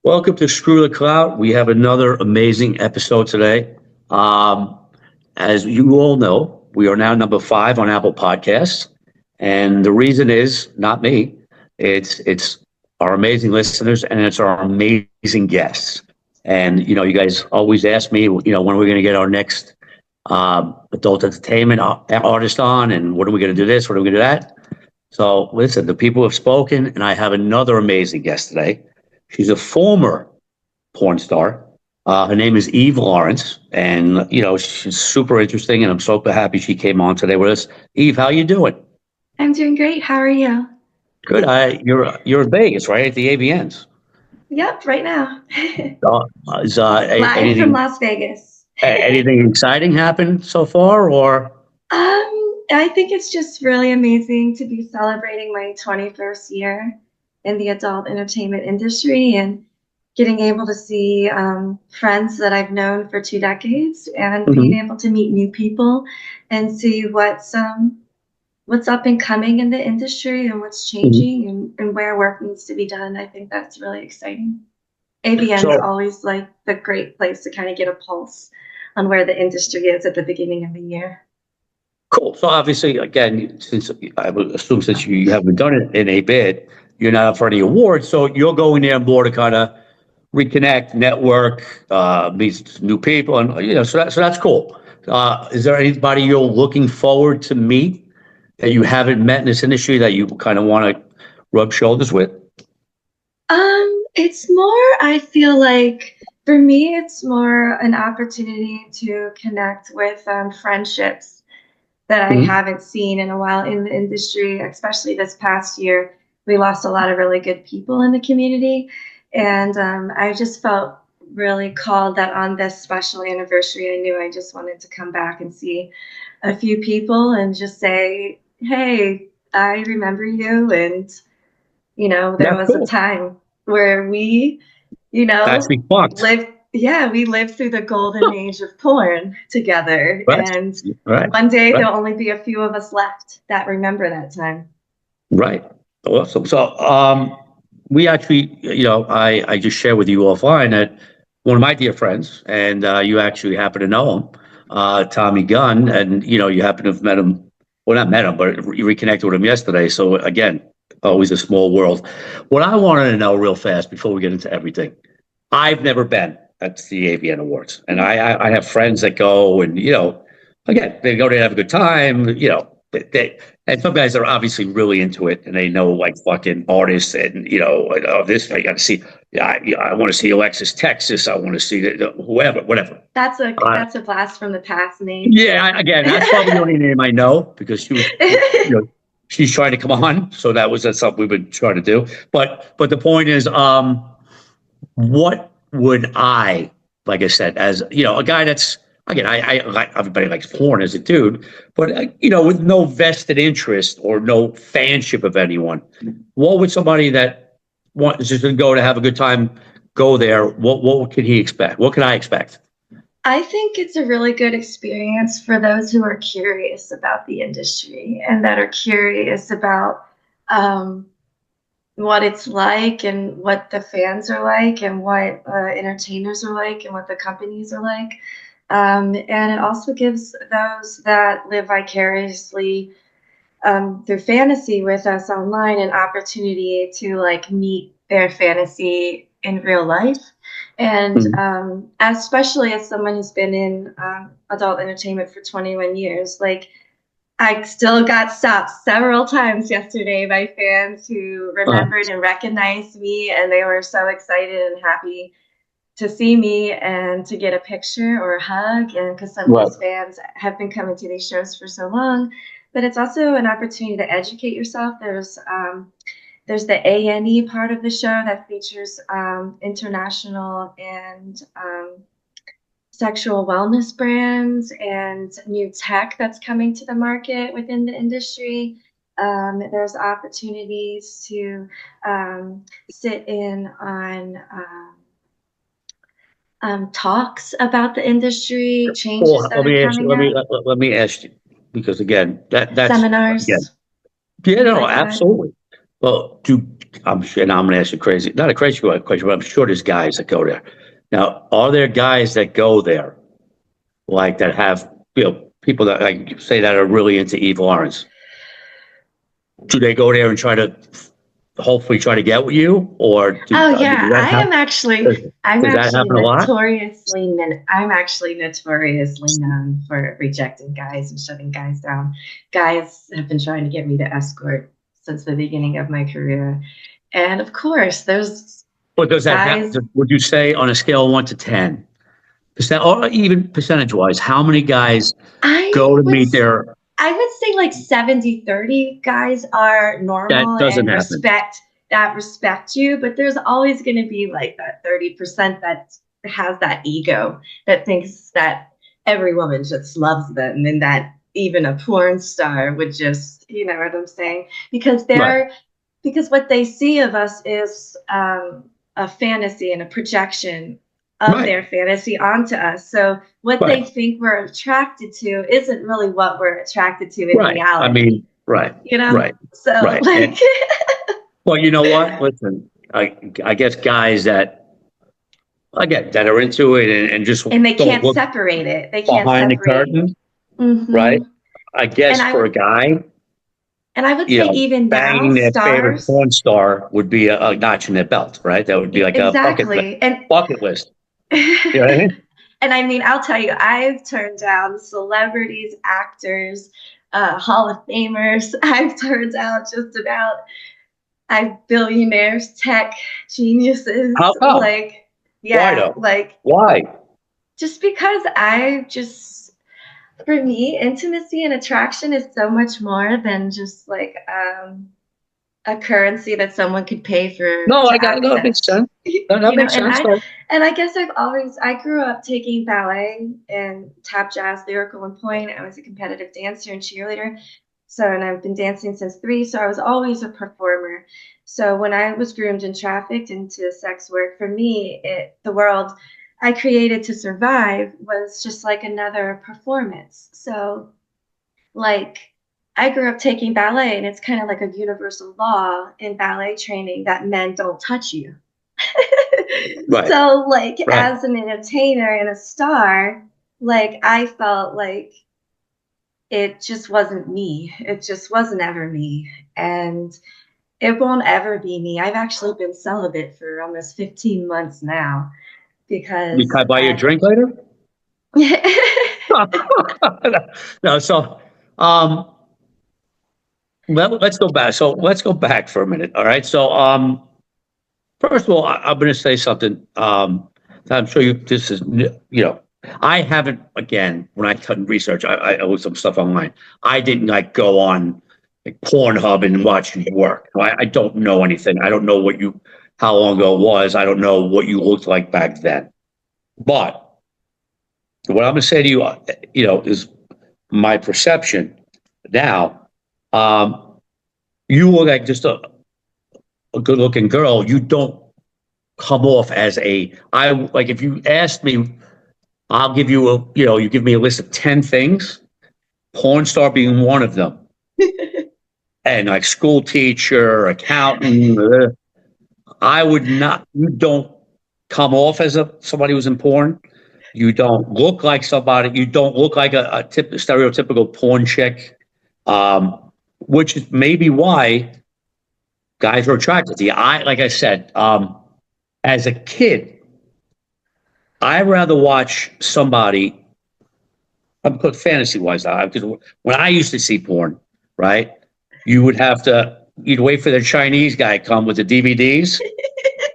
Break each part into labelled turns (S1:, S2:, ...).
S1: Welcome to Screw the Clout. We have another amazing episode today. Um, as you all know, we are now number 5 on Apple Podcasts, and the reason is not me. It's our amazing listeners and it's our amazing guests. And you guys always ask me, when we're going to get our next adult entertainment artist on, and when are we going to do this? When are we going to do that? So listen, the people have spoken, and I have another amazing guest today. She's a former porn star. Her name is Eve Laurence, and she's super interesting, and I'm so happy she came on today with us. Eve, how you doing?
S2: I'm doing great. How are you?
S1: Good. You're in Vegas, right, at the AVNs?
S2: Yep, right now.
S1: Is
S2: Live from Las Vegas.
S1: anything exciting happened so far, or?
S2: I think it's just really amazing to be celebrating my 21st year in the adult entertainment industry and getting able to see friends that I've known for 2 decades and being
S1: Mhm.
S2: able to meet new people and see what's up and coming in the industry and what's
S1: Mhm.
S2: changing and where work needs to be done. I think that's really exciting. AVN's
S1: So
S2: always like the great place to kind of get a pulse on where the industry is at the beginning of the year.
S1: cool. So obviously, again, since I would assume since you haven't done it in a bit, you're not up for any awards. So you're going there more to kind of reconnect, network, meet new people, and so that's cool. Is there anybody you're looking forward to meet that you haven't met in this industry that you kind of want to rub shoulders with?
S2: It's more, I feel like for me, it's more an opportunity to connect with friendships that I
S1: Mhm.
S2: haven't seen in a while in the industry, especially this past year. We lost a lot of really good people in the community. And I just felt really called that on this special anniversary, I knew I just wanted to come back and see a few people and just say, hey, I remember you. And, there
S1: That's
S2: was a
S1: cool.
S2: time where we, you know,
S1: Actually, fucked.
S2: lived, yeah, we lived through the golden age of porn together.
S1: Right,
S2: And
S1: right,
S2: one day
S1: right,
S2: there'll only be a few of us left that remember that time.
S1: right. Awesome. So, we actually, I just shared with you offline that one of my dear friends, and you actually happen to know him, Tommy Gunn, and you happen to have met him. Well, not met him, but you reconnected with him yesterday. So again, always a small world. What I wanted to know real fast before we get into everything, I've never been at the AVN Awards, and I have friends that go, and again, they go there to have a good time. And some guys are obviously really into it, and they know like fucking artists, and like, oh, this I got to see. Yeah, I want to see Alexis Texas. I want to see whoever, whatever.
S2: That's a
S1: Uh,
S2: that's a blast from the past name.
S1: yeah, again, that's probably the only name I know because she's trying to come on, so that's something we've been trying to do. But the point is, what would I, like I said, as a guy that's again, I like everybody likes porn as a dude, but with no vested interest or no fanship of anyone, what would somebody that wants just to go to have a good time go there? What can he expect? What can I expect?
S2: I think it's a really good experience for those who are curious about the industry and that are curious about um, what it's like and what the fans are like and what entertainers are like and what the companies are like. And it also gives those that live vicariously through fantasy with us online an opportunity to like meet their fantasy in real life. And
S1: Mhm.
S2: especially as someone who's been in adult entertainment for 21 years, like I still got stopped several times yesterday by fans who
S1: Uh,
S2: remembered and recognized me, and they were so excited and happy to see me and to get a picture or a hug. And because some of
S1: right.
S2: these fans have been coming to these shows for so long, but it's also an opportunity to educate yourself. There's the A&E part of the show that features international and sexual wellness brands and new tech that's coming to the market within the industry. There's opportunities to sit in on talks about the industry, changes
S1: Well,
S2: that are coming up,
S1: let me ask you because again, that's again,
S2: seminars,
S1: yeah,
S2: things
S1: no,
S2: like that.
S1: absolutely. Well, I'm sure, and I'm going to ask you not a crazy question, but I'm sure there's guys that go there. Now, are there guys that go there, like that have, people that like say that are really into Eve Laurence? Do they go there and hopefully try to get with you, or
S2: Oh yeah,
S1: does,
S2: I'm
S1: does that
S2: actually
S1: happen a lot?
S2: I'm actually notoriously known for rejecting guys and shutting guys down. Guys have been trying to get me to escort since the beginning of my career. And of course, there's
S1: But does that
S2: guys.
S1: happen? Would you say on a scale of 1 to 10, or even percentage-wise, how many guys
S2: I
S1: go to
S2: would
S1: meet their?
S2: I would say like 70-30 guys are
S1: That
S2: normal
S1: doesn't
S2: and
S1: happen.
S2: respect you, but there's always going to be like that 30% that has that ego that thinks that every woman just loves them and that even a porn star would just, you know what I'm saying?
S1: Right.
S2: Because what they see of us is a fantasy and a projection of
S1: Right.
S2: their fantasy onto us. So what they
S1: Right.
S2: think we're attracted to isn't really what we're attracted to in
S1: Right. I
S2: reality.
S1: mean, right.
S2: You know?
S1: Right.
S2: So
S1: Right.
S2: like
S1: Well, you know what? Listen, I guess guys that, again, that are into it and just
S2: and they
S1: don't
S2: can't
S1: look
S2: separate it. They can't
S1: behind the
S2: separate.
S1: curtain, right?
S2: Hmm.
S1: I guess
S2: And
S1: for a guy,
S2: I would say even now
S1: banging their favorite
S2: stars
S1: porn star would be a notch in their belt, right? That would be like a
S2: exactly. And
S1: bucket list. You know what I mean?
S2: and I mean, I'll tell you, I've turned down celebrities, actors, Hall of Famers. I've turned down just about billionaires, tech geniuses.
S1: How come?
S2: Like,
S1: Why
S2: yeah,
S1: though?
S2: like
S1: Why?
S2: just because for me, intimacy and attraction is so much more than just like a currency that someone could pay for
S1: No,
S2: to
S1: no, it makes
S2: access.
S1: sense. That
S2: You know,
S1: makes sense.
S2: and I guess I grew up taking ballet and tap jazz, lyrical and point. I was a competitive dancer and cheerleader. So, and I've been dancing since 3, so I was always a performer. So when I was groomed and trafficked into sex work, for me, the world I created to survive was just like another performance. So like I grew up taking ballet, and it's kind of like a universal law in ballet training that men don't touch you.
S1: Right.
S2: So, like,
S1: Right.
S2: as an entertainer and a star, like, I felt like it just wasn't me. It just wasn't ever me. And it won't ever be me. I've actually been celibate for almost 15 months now
S1: You
S2: because
S1: can I buy you a drink later? No, so um, let's go back. So let's go back for a minute. All right. So first of all, I'm going to say something. I'm sure this is, I haven't, again, when I done research, I looked some stuff online. I didn't like go on like Pornhub and watch you work. I don't know anything. I don't know how long ago it was. I don't know what you looked like back then. But what I'm going to say to you, is my perception now. You look like just a good looking girl. You don't come off as like if you asked me, I'll give you you give me a list of 10 things, porn star being one of them. And like school teacher, accountant, I would not, you don't come off as somebody who's in porn. You don't look like somebody, you don't look like a stereotypical porn chick, which is maybe why guys are attracted to you. Like I said, as a kid, I'd rather watch somebody. I'm put fantasy wise now because when I used to see porn, right, you'd wait for the Chinese guy to come with the DVDs,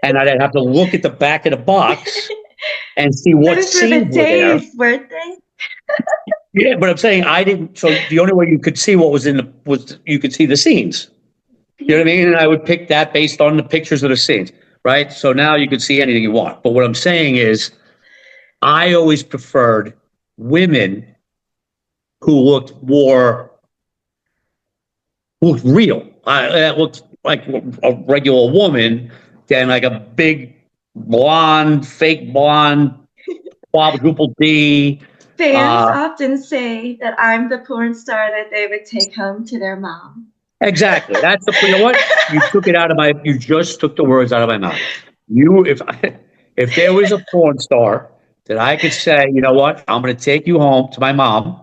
S1: and I'd have to look at the back of the box and see what
S2: those were the
S1: scenes were there.
S2: days, weren't they?
S1: Yeah, but I'm saying I didn't. So the only way you could see what was was you could see the scenes. You know what I mean? And I would pick that based on the pictures of the scenes, right? So now you could see anything you want. But what I'm saying is, I always preferred women who looked real. That looked like a regular woman than like a big blonde, fake blonde, quadruple D.
S2: Fans often say that I'm the porn star that they would take home to their mom.
S1: Exactly. That's the, you know what? You just took the words out of my mouth. If there was a porn star that I could say, you know what, I'm going to take you home to my mom.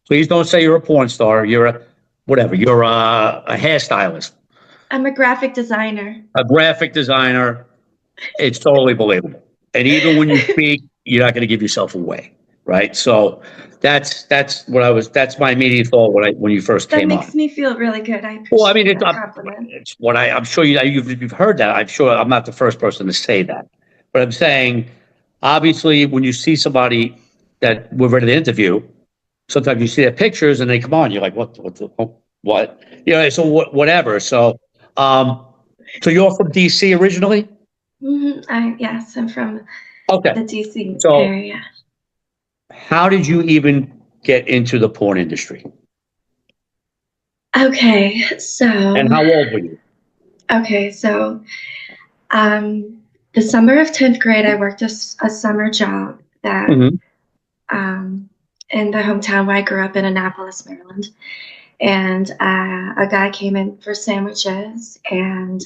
S1: Please don't say you're a porn star. You're a, whatever. You're a hairstylist,
S2: I'm a graphic designer.
S1: a graphic designer. It's totally believable. And even when you speak, you're not going to give yourself away. Right. So that's my immediate thought when you first
S2: That
S1: came
S2: makes
S1: on.
S2: me feel really good. I
S1: Well, I mean,
S2: appreciate that compliment.
S1: it's what I'm sure you've heard that. I'm sure I'm not the first person to say that, but I'm saying, obviously, when you see somebody that we're ready to interview, sometimes you see their pictures and they come on, you're like, what? You know, so whatever. Um, so you're from DC originally?
S2: Yes, I'm from
S1: Okay.
S2: the DC
S1: So
S2: area.
S1: how did you even get into the porn industry?
S2: Okay,
S1: And how old were you?
S2: so the summer of 10th grade, I worked a summer job that
S1: Hmm.
S2: in the hometown where I grew up in Annapolis, Maryland. And a guy came in for sandwiches, and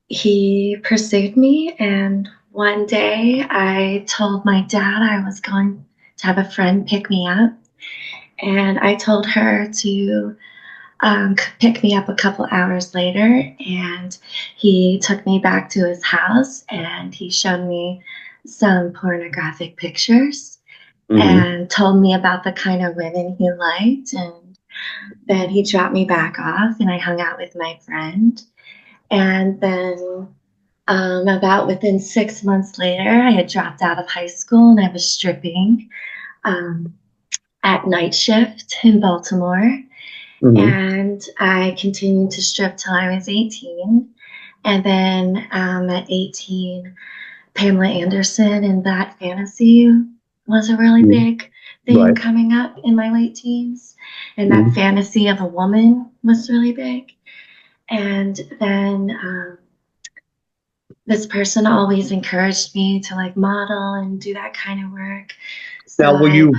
S2: he pursued me. And one day I told my dad I was going to have a friend pick me up. And I told her to pick me up a couple hours later. And he took me back to his house and he showed me some pornographic pictures
S1: Hmm.
S2: and told me about the kind of women he liked. And then he dropped me back off and I hung out with my friend. And then about within 6 months later, I had dropped out of high school and I was stripping um, at night shift in Baltimore.
S1: Hmm.
S2: And I continued to strip till I was 18. And then at 18, Pamela Anderson and That Fantasy was a really
S1: Hmm.
S2: big thing
S1: Right.
S2: coming up in my late teens. And that
S1: Hmm.
S2: fantasy of a woman was really big. And then this person always encouraged me to like model and do that kind of work. So
S1: Now,
S2: I
S1: were you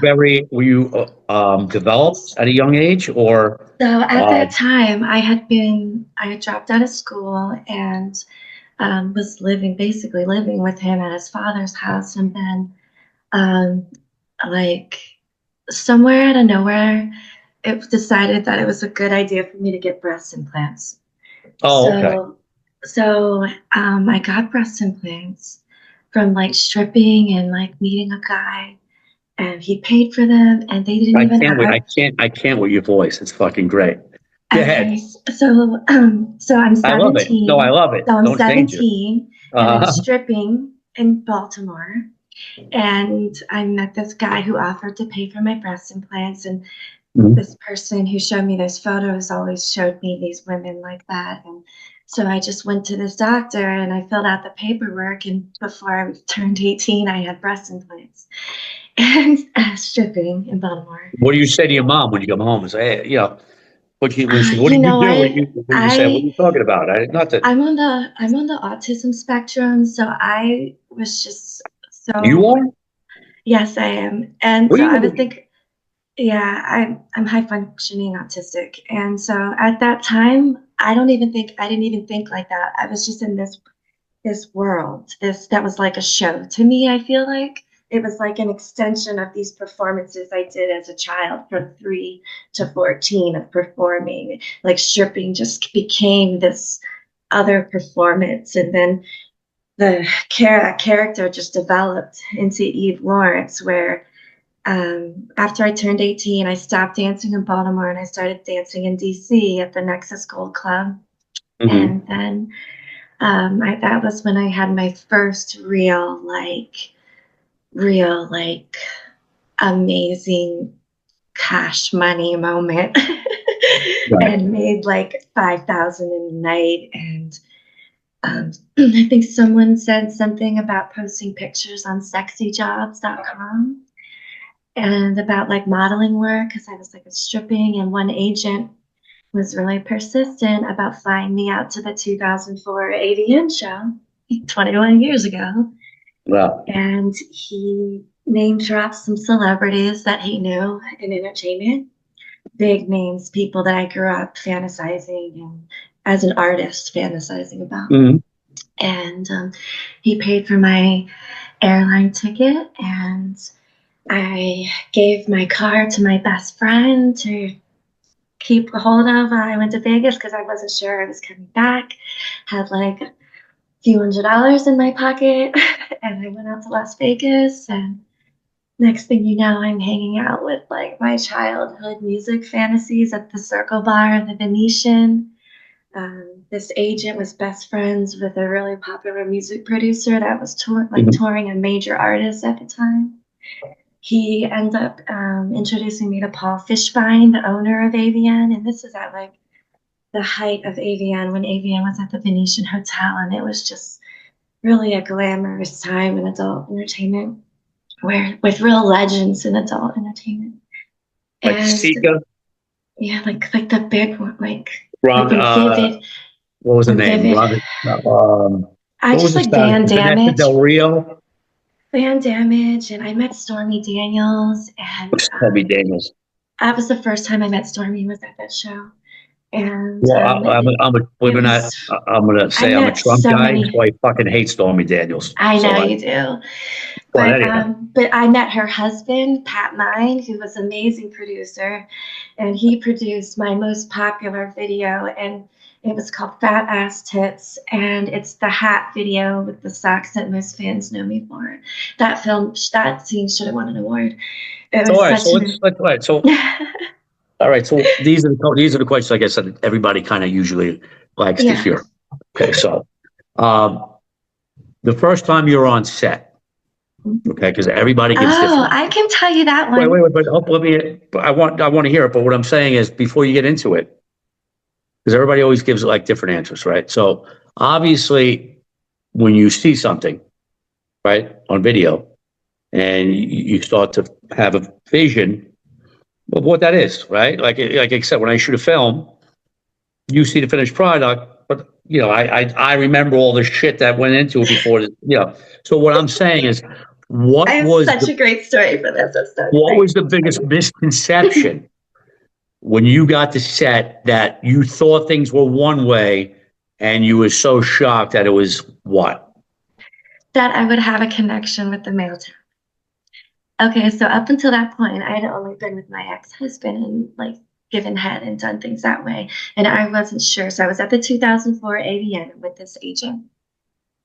S1: developed at a young age, or
S2: so at
S1: uh,
S2: that time I had dropped out of school and was basically living with him at his father's house. And then um, like somewhere out of nowhere, it decided that it was a good idea for me to get breast implants.
S1: oh, okay.
S2: So, I got breast implants from like stripping and like meeting a guy, and he paid for them, and they didn't
S1: I
S2: even.
S1: can't wait. I can't with your voice. It's fucking great. Go ahead.
S2: Okay, so I'm
S1: I love it. No, I
S2: 17.
S1: love it.
S2: So I'm
S1: Don't change it.
S2: 17, and I'm
S1: Uh,
S2: stripping in Baltimore, and I met this guy who offered to pay for my breast implants, and
S1: mhm.
S2: this person who showed me those photos always showed me these women like that. And so I just went to this doctor and I filled out the paperwork. And before I turned 18, I had breast implants and stripping in Baltimore.
S1: What do you say to your mom when you come home and say, hey, when she, what do
S2: You
S1: you
S2: know,
S1: do? What do you say? What are
S2: I,
S1: you talking about? Not that
S2: I'm on the autism spectrum. So I was just
S1: you
S2: so,
S1: are.
S2: yes, I am. And
S1: What
S2: so
S1: do
S2: I was
S1: you?
S2: thinking, yeah, I'm high functioning autistic. And so at that time, I didn't even think like that. I was just in this world. That was like a show to me, I feel like. It was like an extension of these performances I did as a child from 3 to 14 of performing. Like stripping just became this other performance. And then the character just developed into Eve Laurence, where after I turned 18, I stopped dancing in Baltimore and I started dancing in DC at the Nexus Gold Club.
S1: Hmm.
S2: And then that was when I had my first real, amazing cash money moment
S1: Right.
S2: and made like 5,000 in a night. And I think someone said something about posting pictures on sexyjobs.com and about like modeling work because I was like a stripping, and one agent was really persistent about flying me out to the 2004 AVN show 21 years ago.
S1: Well,
S2: And he name dropped some celebrities that he knew in entertainment. big names, people that I grew up fantasizing and as an artist fantasizing about.
S1: Mm-hmm.
S2: And he paid for my airline ticket, and I gave my car to my best friend to keep a hold of when I went to Vegas because I wasn't sure I was coming back. Had like a few $100s in my pocket, and I went out to Las Vegas. And next thing you know, I'm hanging out with like my childhood music fantasies at the Circle Bar in the Venetian. This agent was best friends with a really popular music producer that was touring a major artist at the time. He ended up introducing me to Paul Fishbein, the owner of AVN, and this is at like the height of AVN when AVN was at the Venetian Hotel, and it was just really a glamorous time in adult entertainment, where with real legends in adult entertainment.
S1: Like Sika?
S2: Yeah, like the big one, like
S1: Ron,
S2: Vivid.
S1: what was the name?
S2: Vivid. I just like Van Damage.
S1: Del Rio?
S2: Van Damage, and I met Stormy Daniels, and
S1: Stormy Daniels.
S2: that was the first time I met Stormy, was at that show. And
S1: well, I'm gonna say I'm a Trump guy, so I fucking hate Stormy Daniels.
S2: I know you do. But I met her husband, Pat Mine, who was an amazing producer, and he produced my most popular video, and it was called Fat Ass Tits, and it's the hat video with the socks that most fans know me for. That scene should have won an award. All
S1: right, so these are the questions, like I said, everybody kind of usually likes to hear. Okay, so the first time you're on set, okay, because everybody gets different.
S2: Oh, I can tell you that one.
S1: Wait, but I want to hear it. But what I'm saying is, before you get into it, because everybody always gives like different answers, right? So obviously, when you see something, right, on video, and you start to have a vision of what that is, right? Like except when I shoot a film, you see the finished product, but you know, I remember all the shit that went into it before. So what I'm saying is,
S2: I have such a great story for this.
S1: What was the biggest misconception when you got to set that you thought things were one way and you were so shocked that it was what?
S2: That I would have a connection with the male talent. Okay, so up until that point, I had only been with my ex-husband and like given head and done things that way. And I wasn't sure. So I was at the 2004 AVN with this agent.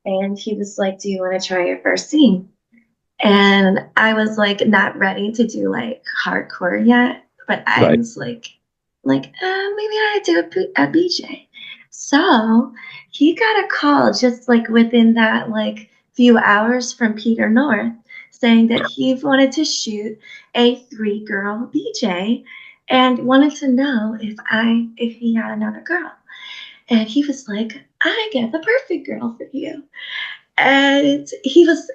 S2: And he was like, do you want to try your first scene? And I was like, not ready to do like hardcore yet. But I was like, maybe I do a BJ. So he got a call just like within that like few hours from Peter North saying that he wanted to shoot a 3-girl BJ and wanted to know if he had another girl. And he was like, I get the perfect girl for you. And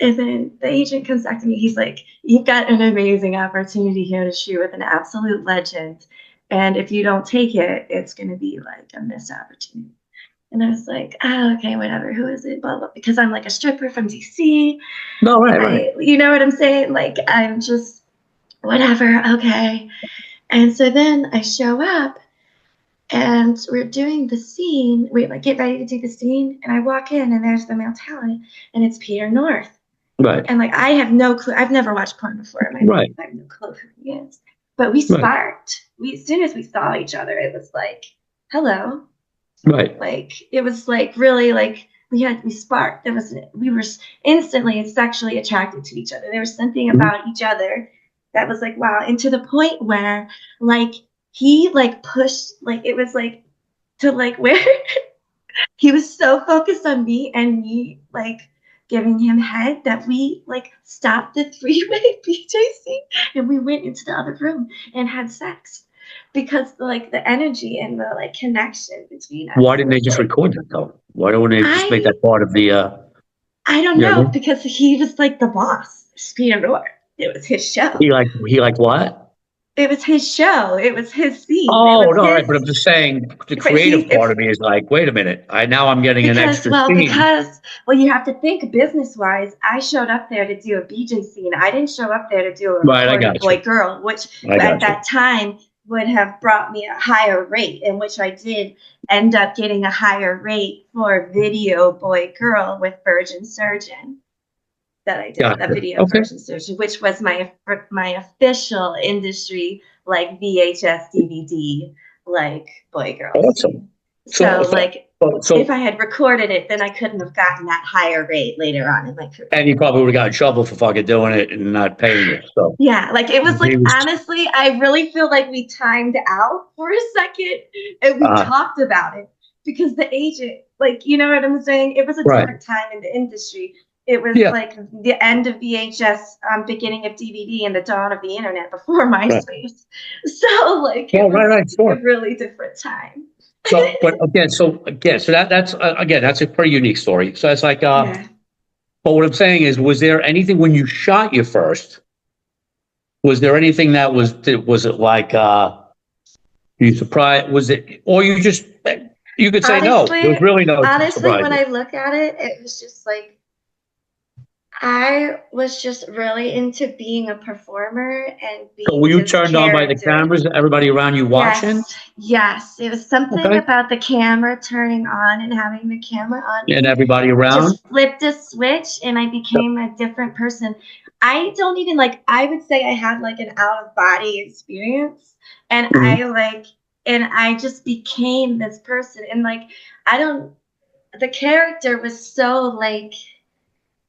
S2: then the agent comes back to me. He's like, you've got an amazing opportunity here to shoot with an absolute legend. And if you don't take it, it's going to be like a missed opportunity. And I was like, okay, whatever. Who is it? Blah, blah. Because I'm like a stripper from DC.
S1: No, right.
S2: You know what I'm saying? Like, I'm just, whatever. Okay. And so then I show up and we're doing the scene. We like get ready to do the scene. And I walk in and there's the male talent and it's Peter North.
S1: Right.
S2: And like, I have no clue. I've never watched porn before. I have no clue who he is. But we sparked. As soon as we saw each other, it was like, hello.
S1: Right.
S2: Like, it was like really like we sparked. We were instantly sexually attracted to each other. There was something about each other that was like, wow. And to the point where like he like pushed, like it was like to like where he was so focused on me and me like giving him head that we like stopped the 3-way BJ scene and we went into the other room and had sex because like the energy and the like connection between us.
S1: Why didn't they just record that though? Why don't they just make that part of the?
S2: I don't know, because he was like the boss, Peter North. It was his show.
S1: He liked what?
S2: It was his show. It was his scene.
S1: Oh, no, right. But I'm just saying the creative part of me is like, wait a minute. Now I'm getting an extra scene.
S2: Because you have to think business-wise. I showed up there to do a BJ scene. I didn't show up there to do a boy girl, which at that time would have brought me a higher rate, in which I did end up getting a higher rate for video boy girl with Virgin Surgeon that I did, a
S1: Gotcha.
S2: video
S1: Okay.
S2: Virgin Surgeon, which was my official industry like VHS DVD like boy girl
S1: Awesome.
S2: scene.
S1: So,
S2: So like if
S1: so,
S2: I had recorded it, then I couldn't have gotten that higher rate later on in my career.
S1: and you probably would have got in trouble for fucking doing it and not paying you. So,
S2: Yeah, like it was
S1: he
S2: like
S1: was,
S2: honestly, I really feel like we timed out for a second and we
S1: uh,
S2: talked about it because the agent, like, you know what I'm saying? It was a
S1: right.
S2: different time in the industry. It was
S1: Yeah.
S2: like the end of VHS, beginning of DVD, and the dawn of the internet before
S1: Right.
S2: MySpace. So like
S1: Yeah,
S2: it was
S1: right,
S2: a
S1: sure.
S2: really different time.
S1: So, but again, so that's again, that's a pretty unique story. So it's like,
S2: Yeah.
S1: but what I'm saying is, was there anything when you shot your first? Was there anything that was it like, you surprised? Was it, or you just, you could say no. There was
S2: Honestly,
S1: really no
S2: honestly, when
S1: surprises.
S2: I look at it, it was just like I was just really into being a performer and
S1: So were
S2: being
S1: you
S2: this
S1: turned on by the
S2: character.
S1: cameras? Everybody around you watching?
S2: Yes, yes. It was something
S1: Okay.
S2: about the camera turning on and having the camera on
S1: And
S2: me
S1: everybody around?
S2: just flipped a switch and I became a different person. I don't even like, I would say I had like an out of body experience and
S1: Mhm.
S2: and I just became this person. And like, I don't, the character was so like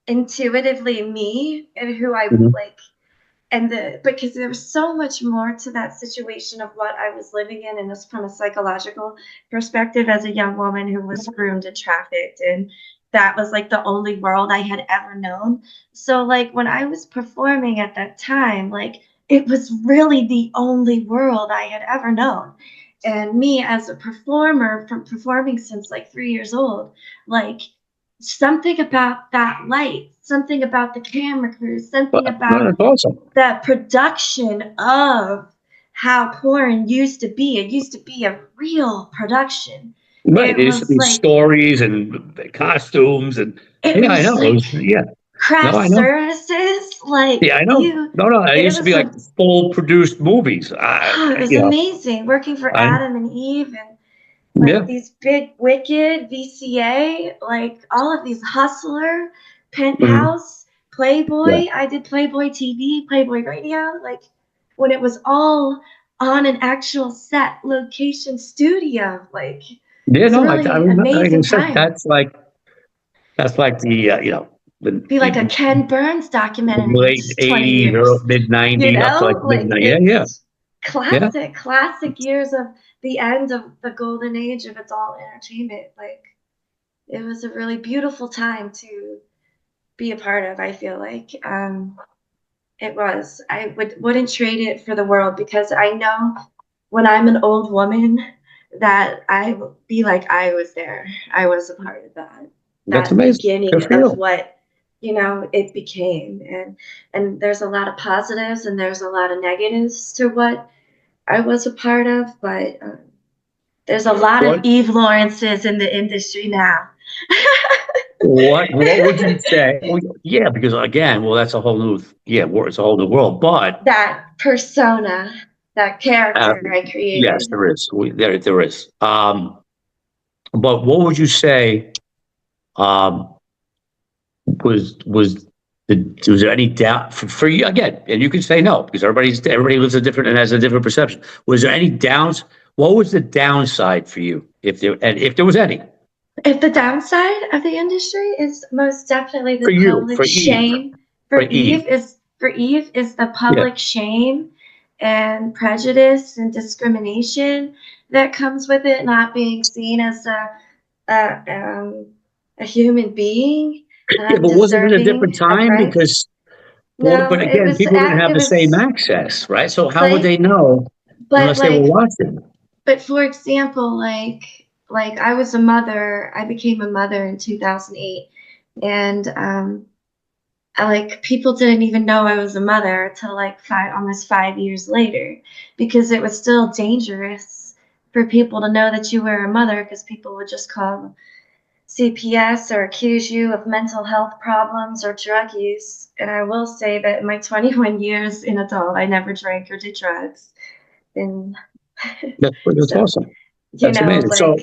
S2: intuitively me and who I
S1: Mhm.
S2: like and because there was so much more to that situation of what I was living in and this from a psychological perspective as a young woman who was groomed and trafficked and that was like the only world I had ever known. So like when I was performing at that time, like it was really the only world I had ever known. And me as a performer from performing since like 3 years old, like something about that light, something about the camera crew, something
S1: But no,
S2: about
S1: that's awesome.
S2: the production of how porn used to be. It used to be a real production.
S1: Right.
S2: It
S1: There used to
S2: was
S1: be
S2: like
S1: stories and costumes and
S2: it
S1: yeah, I
S2: was
S1: know. It
S2: like
S1: was, yeah. No,
S2: craft
S1: I know.
S2: services. Like
S1: Yeah, I know.
S2: you,
S1: No, it
S2: it
S1: used to be
S2: was
S1: like
S2: a
S1: full produced movies.
S2: oh, it was
S1: You know,
S2: amazing working for
S1: I
S2: Adam and Eve and like
S1: yeah.
S2: these big wicked VCA, like all of these hustler,
S1: Mhm.
S2: penthouse,
S1: Yeah.
S2: Playboy. I did Playboy TV, Playboy Radio, like when it was all on an actual set location studio. Like it
S1: Yeah,
S2: was a
S1: no, I
S2: really
S1: remember, like I
S2: amazing
S1: said,
S2: time.
S1: that's like the,
S2: Be like a
S1: the
S2: Ken Burns documentary in
S1: late
S2: 20
S1: '80s or
S2: years.
S1: mid
S2: You
S1: '90s up to like
S2: know,
S1: mid
S2: like
S1: '90s. Yeah, yeah,
S2: it's
S1: yeah.
S2: classic years of the end of the golden age of adult entertainment. Like it was a really beautiful time to be a part of. I feel like it was. I wouldn't trade it for the world because I know when I'm an old woman that I will be like I was there. I was a part of that.
S1: That's
S2: That
S1: amazing. Good
S2: beginning
S1: for
S2: of
S1: you.
S2: what it became, and there's a lot of positives and there's a lot of negatives to what I was a part of, but there's a lot of
S1: What
S2: Eve Lawrences in the industry now.
S1: what would you say? Well, yeah, because again, well, that's a whole new it's a whole new world. But
S2: That persona, that
S1: uh,
S2: character I
S1: yes,
S2: created.
S1: there is. There is. But what would you say? Um, was there any doubt for you again? And you can say no because everybody lives a different and has a different perception. Was there any downs? What was the downside for you, if there was any,
S2: If the downside of the industry is most definitely
S1: for
S2: the
S1: you,
S2: public
S1: for Eve,
S2: shame
S1: for Eve?
S2: for Eve is the
S1: Yeah,
S2: public shame and prejudice and discrimination that comes with it, not being seen as a, um, a human being
S1: yeah, but wasn't it a different
S2: deserving of
S1: time
S2: rights.
S1: because? Well,
S2: No,
S1: but again, people didn't have
S2: it
S1: the same
S2: was
S1: access, right? So how would they
S2: like,
S1: know
S2: but
S1: unless they were
S2: like
S1: watching?
S2: But for example, like I was a mother, I became a mother in 2008, and like people didn't even know I was a mother until like almost 5 years later, because it was still dangerous for people to know that you were a mother, because people would just call CPS or accuse you of mental health problems or drug use. And I will say that in my 21 years in adult, I never drank or did drugs. And
S1: That's
S2: so,
S1: awesome. That's amazing. So,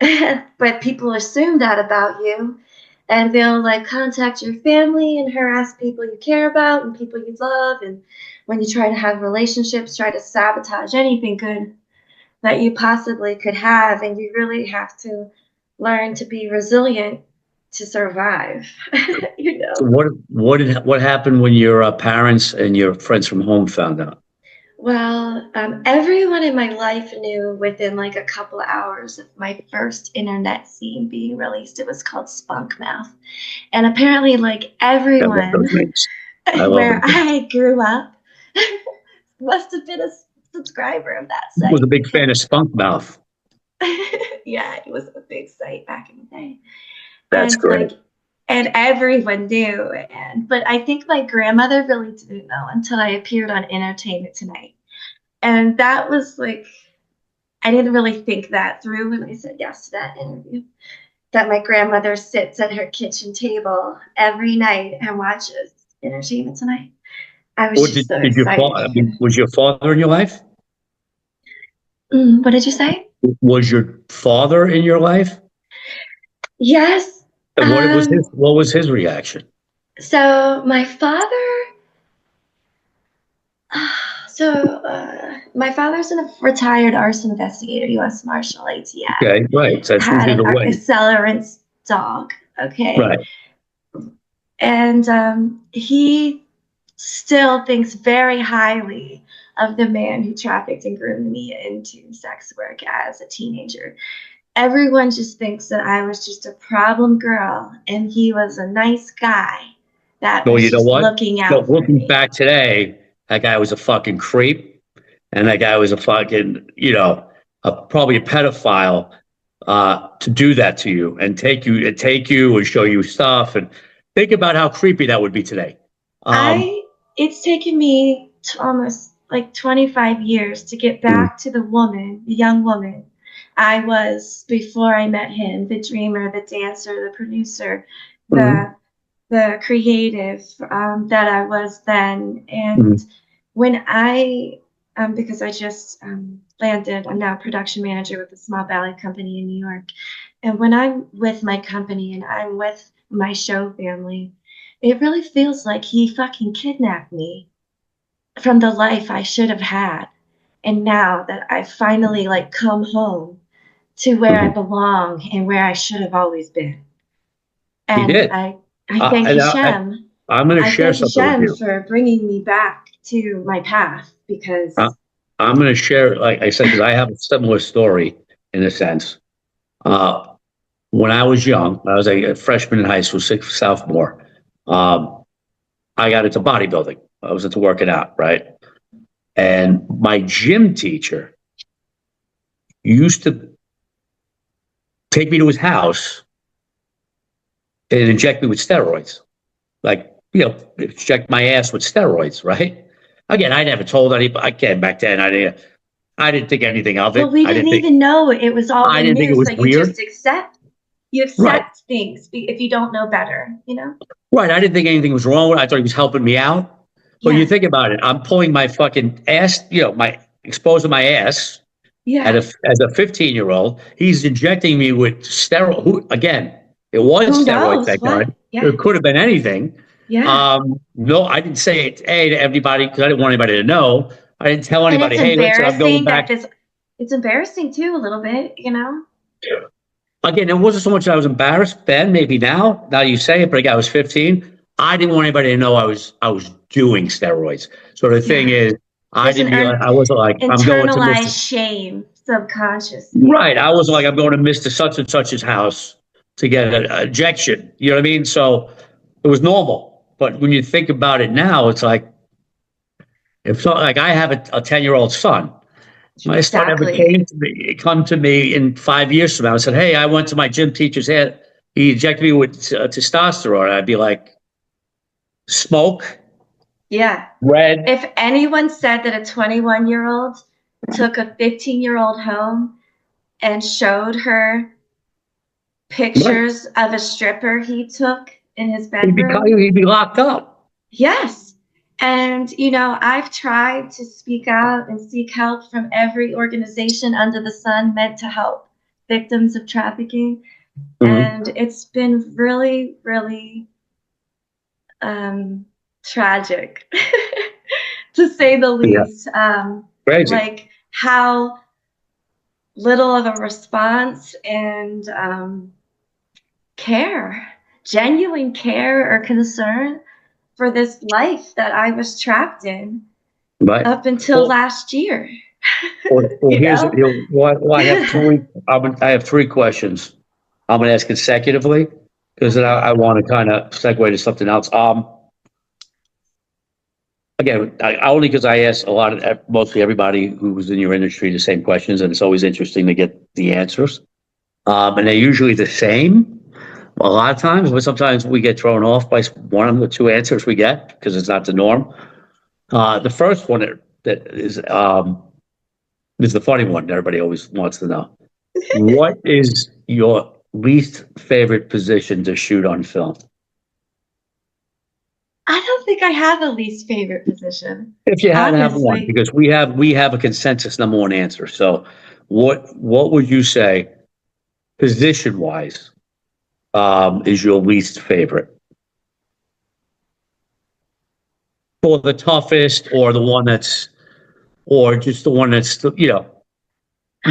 S2: like, but people assume that about you, and they'll like contact your family and harass people you care about and people you love. And when you try to have relationships, try to sabotage anything good that you possibly could have. And you really have to learn to be resilient to survive.
S1: so what happened when your parents and your friends from home found out?
S2: Well, everyone in my life knew within like a couple of hours of my first internet scene being released. It was called Spunk Mouth. And apparently, like
S1: I love
S2: everyone
S1: those names. I love
S2: where
S1: them.
S2: I grew up must have been a subscriber of that
S1: I was a
S2: site
S1: big fan
S2: because,
S1: of Spunk Mouth.
S2: yeah, it was a big site back in the day.
S1: That's
S2: And
S1: great.
S2: like, and everyone knew. But I think my grandmother really didn't know until I appeared on Entertainment Tonight. And that was like, I didn't really think that through when I said yes to that interview. That my grandmother sits at her kitchen table every night and watches Entertainment Tonight. I was
S1: Or
S2: just so
S1: did your
S2: excited.
S1: father, I mean, was your father in your life?
S2: What did you say?
S1: Was your father in your life?
S2: Yes.
S1: And what was his reaction?
S2: So my father. My father's a retired arson investigator, U.S. Marshal ATF.
S1: Okay, right. So that's
S2: Had
S1: usually
S2: an
S1: the way.
S2: accelerants dog. Okay.
S1: Right.
S2: And he still thinks very highly of the man who trafficked and groomed me into sex work as a teenager. Everyone just thinks that I was just a problem girl and he was a nice guy that
S1: No,
S2: was
S1: you know
S2: just
S1: what?
S2: looking
S1: No,
S2: out for
S1: looking
S2: me.
S1: back today, that guy was a fucking creep, and that guy was a fucking, probably a pedophile, to do that to you and take you and show you stuff. And think about how creepy that would be today. Um,
S2: It's taken me almost like 25 years to get
S1: mm,
S2: back to the young woman I was before I met him, the dreamer, the dancer, the producer,
S1: mm,
S2: the creative that I was then.
S1: mm,
S2: And when because I just landed, I'm now production manager with a small ballet company in New York. And when I'm with my company and I'm with my show family, it really feels like he fucking kidnapped me from the life I should have had. And now that I've finally like come home to where I
S1: mm.
S2: belong and where I should have always been.
S1: He
S2: And
S1: did.
S2: I thank
S1: And
S2: Hashem.
S1: I'm going to
S2: I
S1: share
S2: thank
S1: something with
S2: Hashem
S1: you.
S2: for bringing me back to my path
S1: I,
S2: because
S1: I'm going to share, like I said, because I have a similar story in a sense. Uh, when I was young, I was a freshman in high school, sixth sophomore. Um, I got into bodybuilding. I was into working out, right? And my gym teacher used to take me to his house and inject me with steroids. Like, inject my ass with steroids, right? Again, I never told anybody. Again, back then, I didn't think anything of
S2: well,
S1: it.
S2: we didn't even know it was all
S1: I
S2: the
S1: didn't think it
S2: news, so
S1: was
S2: you
S1: weird.
S2: just you
S1: Right.
S2: accept things if you don't know better, you know?
S1: Right. I didn't think anything was wrong with it. I thought he was helping me out. But you
S2: Yeah.
S1: think about it. I'm pulling my fucking ass, exposing my ass
S2: Yeah.
S1: as a 15-year-old. He's injecting me with steroid. Again, it was
S2: Who
S1: steroids,
S2: knows
S1: thank
S2: what?
S1: God.
S2: Yeah.
S1: It could have been anything.
S2: Yeah.
S1: No, I didn't say it, to everybody because I didn't want anybody to know. I didn't tell
S2: And
S1: anybody,
S2: it's
S1: hey, listen, I'm going
S2: embarrassing
S1: back.
S2: it's embarrassing too, a little bit, you know?
S1: Again, it wasn't so much that I was embarrassed then, maybe now you say it, but again, I was 15. I didn't want anybody to know I was doing steroids. So the thing
S2: Yeah.
S1: is,
S2: There's an
S1: I wasn't like, I'm going to Mr.
S2: internalized shame subconsciously.
S1: Right. I wasn't like, I'm going to Mr. Such and Such's house to get an injection. You know what I mean? So it was normal. But when you think about it now, it's like, if so, like I have a 10-year-old son. My son ever
S2: Exactly.
S1: come to me in 5 years from now and said, hey, I went to my gym teacher's head. He injected me with testosterone. I'd be like, smoke,
S2: Yeah.
S1: red.
S2: If anyone said that a 21-year-old took a 15-year-old home and showed her
S1: Right.
S2: pictures of a stripper he took in his
S1: He'd be,
S2: bedroom,
S1: he'd be locked up.
S2: yes. And, you know, I've tried to speak out and seek help from every organization under the sun meant to help victims of trafficking.
S1: Mhm.
S2: And it's been really, really tragic, to say the
S1: Yeah,
S2: least.
S1: crazy.
S2: Like how little of a response and care, genuine care or concern for this life that I was trapped in
S1: Right.
S2: up until
S1: Well,
S2: last year.
S1: well,
S2: You know?
S1: I have three. I have three questions. I'm going to ask consecutively because then I
S2: Okay.
S1: want to kind of segue to something else. Again, only because I ask a lot of mostly everybody who's in your industry the same questions, and it's always interesting to get the answers. And they're usually the same a lot of times, but sometimes we get thrown off by one of the two answers we get because it's not the norm. The first one that is the funny one that everybody always wants to know. What is your least favorite position to shoot on film?
S2: I don't think I have a least favorite position,
S1: If you had to have one,
S2: honestly.
S1: because we have a consensus number one answer. So what would you say position wise is your least favorite? Or the toughest, or the one that's, or just the one that's, you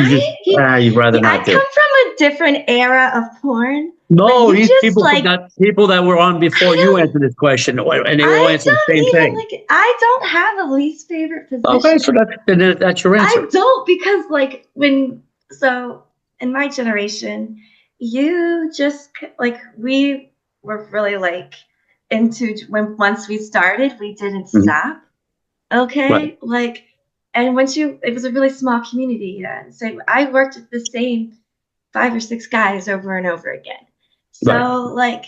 S1: just,
S2: I you,
S1: you'd rather not
S2: I
S1: do.
S2: come from a different era of porn, but
S1: No,
S2: you
S1: these
S2: just
S1: people
S2: like
S1: forgot people that were on
S2: I
S1: before you
S2: don't
S1: answered this question, and they all
S2: I
S1: answered the
S2: don't
S1: same
S2: even
S1: thing.
S2: like I don't have a least favorite
S1: Okay, so
S2: position.
S1: that's your
S2: I
S1: answer.
S2: don't because like when so in my generation, you just like we were really like into when once we started, we didn't
S1: Mhm.
S2: stop.
S1: Right,
S2: Okay, like and once you it was a really small community. Yeah, so I worked with the same 5 or 6 guys over and over again.
S1: right,
S2: So like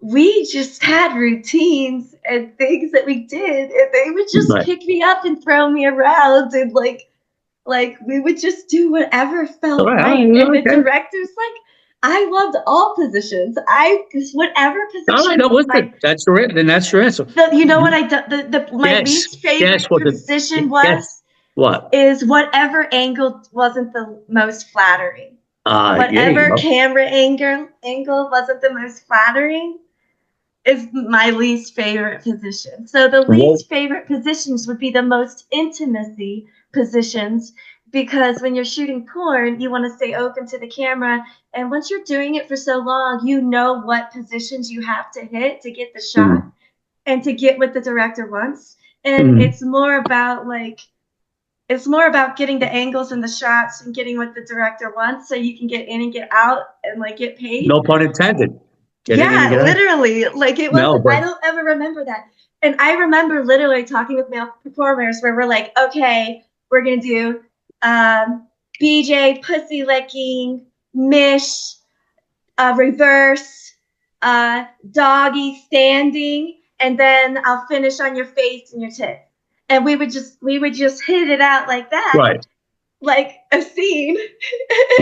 S2: we just had routines and things that we did, and they would just
S1: right.
S2: pick me up and throw me around, and like we would just do whatever
S1: All
S2: felt
S1: right,
S2: right. And the
S1: okay.
S2: director's like, I loved all positions. I whatever
S1: All right,
S2: position
S1: no,
S2: was my
S1: listen, that's your, then that's your answer.
S2: the you know what I the my
S1: Guess,
S2: least
S1: guess
S2: favorite
S1: what
S2: position
S1: guess
S2: was
S1: what?
S2: is whatever angle wasn't the most flattering.
S1: Yeah, you
S2: Whatever
S1: go.
S2: camera angle wasn't the most flattering is my least favorite position. So the
S1: Well,
S2: least favorite positions would be the most intimacy positions because when you're shooting porn, you want to stay open to the camera. And once you're doing it for so long, you know what positions you have to hit to get the shot
S1: mm,
S2: and to get what the director wants. And
S1: mm,
S2: it's more about getting the angles and the shots and getting what the director wants so you can get in and get out and like get paid.
S1: no pun intended. Getting in and
S2: Yeah,
S1: get out.
S2: literally. Like it
S1: No,
S2: wasn't,
S1: but
S2: I don't ever remember that. And I remember literally talking with male performers where we're like, okay, we're gonna do BJ pussy licking, mish, reverse, doggy standing, and then I'll finish on your face and your tits. And we would just hit it out like that,
S1: right,
S2: like a scene,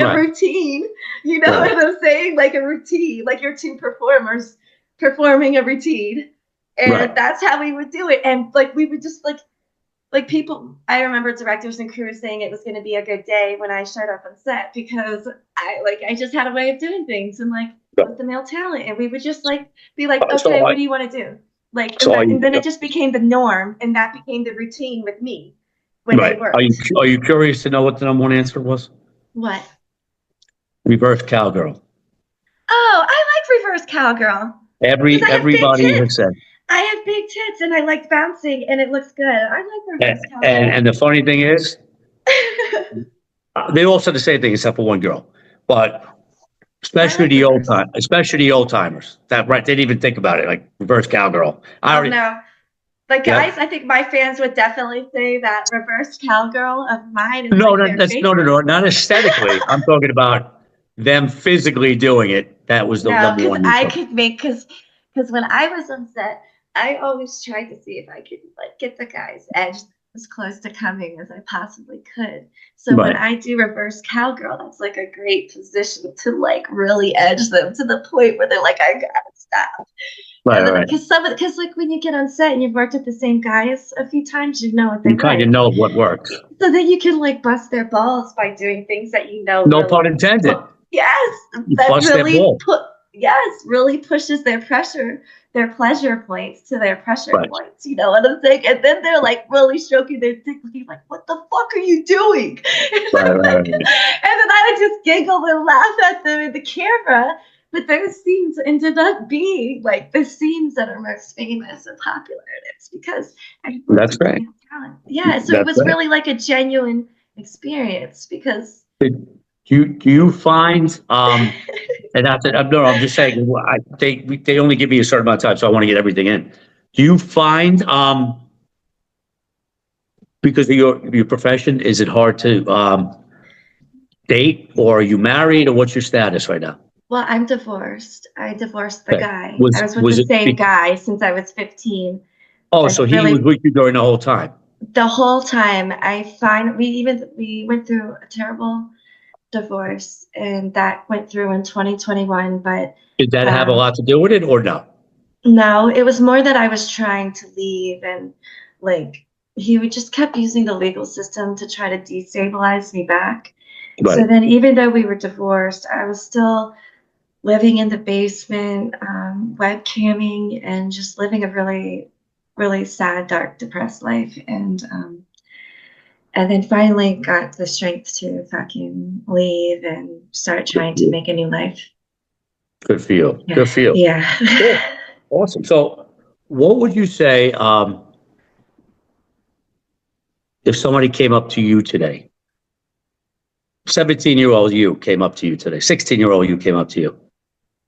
S2: a
S1: right,
S2: routine. You know
S1: right,
S2: what I'm saying? Like a routine, like you're two performers performing a routine. And
S1: right.
S2: that's how we would do it. And like we would just like people I remember directors and crews saying it was gonna be a good day when I showed up on set because I just had a way of doing things and like with the male talent. And we would just like be like, okay,
S1: So
S2: what do you want to do? Like
S1: so
S2: and then it just became the norm and that became the routine with me when they
S1: right.
S2: worked.
S1: Are you curious to know what the number one answer was?
S2: What?
S1: Reverse cowgirl.
S2: Oh, I like reverse cowgirl because I have big
S1: Everybody has
S2: tits.
S1: said.
S2: I have big tits and I like bouncing and it looks good. I like reverse
S1: And
S2: cowgirl.
S1: the funny thing is, they all said the same thing except for one girl. But
S2: I like reverse.
S1: especially the old timers, that right, they didn't even think about it, like reverse cowgirl. I
S2: Oh
S1: already,
S2: no. The
S1: yeah.
S2: guys, I think my fans would definitely say that reverse cowgirl of mine is
S1: No,
S2: like their favorite.
S1: no, not aesthetically. I'm talking about them physically doing it. That was the
S2: No,
S1: number
S2: because
S1: one
S2: I
S1: result.
S2: could make because when I was on set, I always tried to see if I could like get the guy's edge as close to coming as I possibly could. So when
S1: Right.
S2: I do reverse cowgirl, that's like a great position to like really edge them to the point where they're like, I gotta stop.
S1: Right,
S2: And
S1: right.
S2: because like when you get on set and you've worked with the same guys a few times, you know what they
S1: You kind of
S2: like.
S1: know what works.
S2: So then you can like bust their balls by doing things that you know
S1: No pun
S2: really
S1: intended.
S2: yes,
S1: You
S2: that
S1: bust their
S2: really
S1: ball.
S2: really pushes their pleasure points to their pressure
S1: Right,
S2: points. You know what I'm saying? And then they're like really stroking their dick, looking like, "What the fuck are you doing?" And
S1: right,
S2: I'm
S1: right,
S2: like, and
S1: right.
S2: then I would just giggle and laugh at them in the camera. But those scenes ended up being like the scenes that are most famous and popular. And it's because I worked
S1: That's
S2: with
S1: great.
S2: real talent. Yeah, so it
S1: That's
S2: was
S1: great.
S2: really like a genuine experience because
S1: Do you find and that's it. No, I'm just saying they only give me a certain amount of time, so I want to get everything in. Do you find because of your profession, is it hard to date, or are you married, or what's your status right now?
S2: well, I'm divorced. I divorced the
S1: Okay.
S2: guy. I
S1: Was
S2: was with
S1: was
S2: the
S1: it?
S2: same guy since I was 15.
S1: Oh,
S2: And
S1: so he was
S2: really
S1: with you during the whole time.
S2: the whole time we went through a terrible divorce and that went through in 2021, but
S1: Did that have a
S2: um
S1: lot to do with it, or no?
S2: no, it was more that I was trying to leave and like he would just kept using the legal system to try to destabilize me back. So
S1: Right.
S2: then even though we were divorced, I was still living in the basement, webcamming, and just living a really, really sad, dark, depressed life. And then finally got the strength to fucking leave and start trying to make a new life.
S1: Good for you.
S2: Yeah,
S1: Good for you.
S2: yeah.
S1: Cool. Awesome. So, what would you say if somebody came up to you today? 17-year-old you came up to you today. 16-year-old you came up to you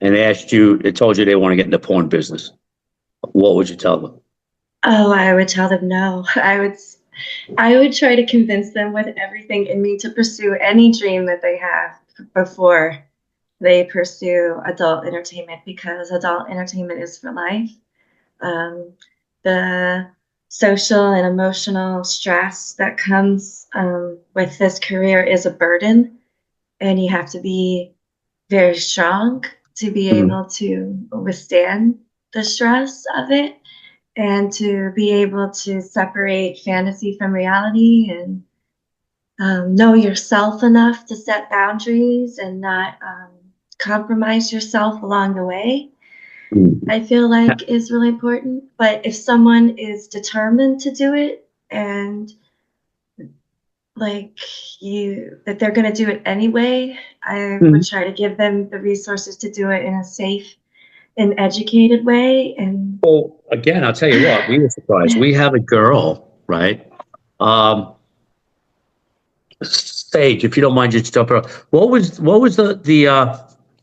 S1: and they told you they want to get in the porn business. What would you tell them?
S2: Oh, I would tell them no. I would try to convince them with everything in me to pursue any dream that they have before they pursue adult entertainment because adult entertainment is for life. Um, the social and emotional stress that comes with this career is a burden, and you have to be very strong to be
S1: Mhm.
S2: able to withstand the stress of it and to be able to separate fantasy from reality and know yourself enough to set boundaries and not compromise yourself along the way.
S1: Mhm.
S2: I feel like is really important. But if someone is determined to do it and like that they're going to do it anyway, I would
S1: Mhm.
S2: try to give them the resources to do it in a safe and educated way. And
S1: Well, again, I'll tell you what, we were surprised. We have a girl, right? Um, Sage, if you don't mind, just jump her. What was the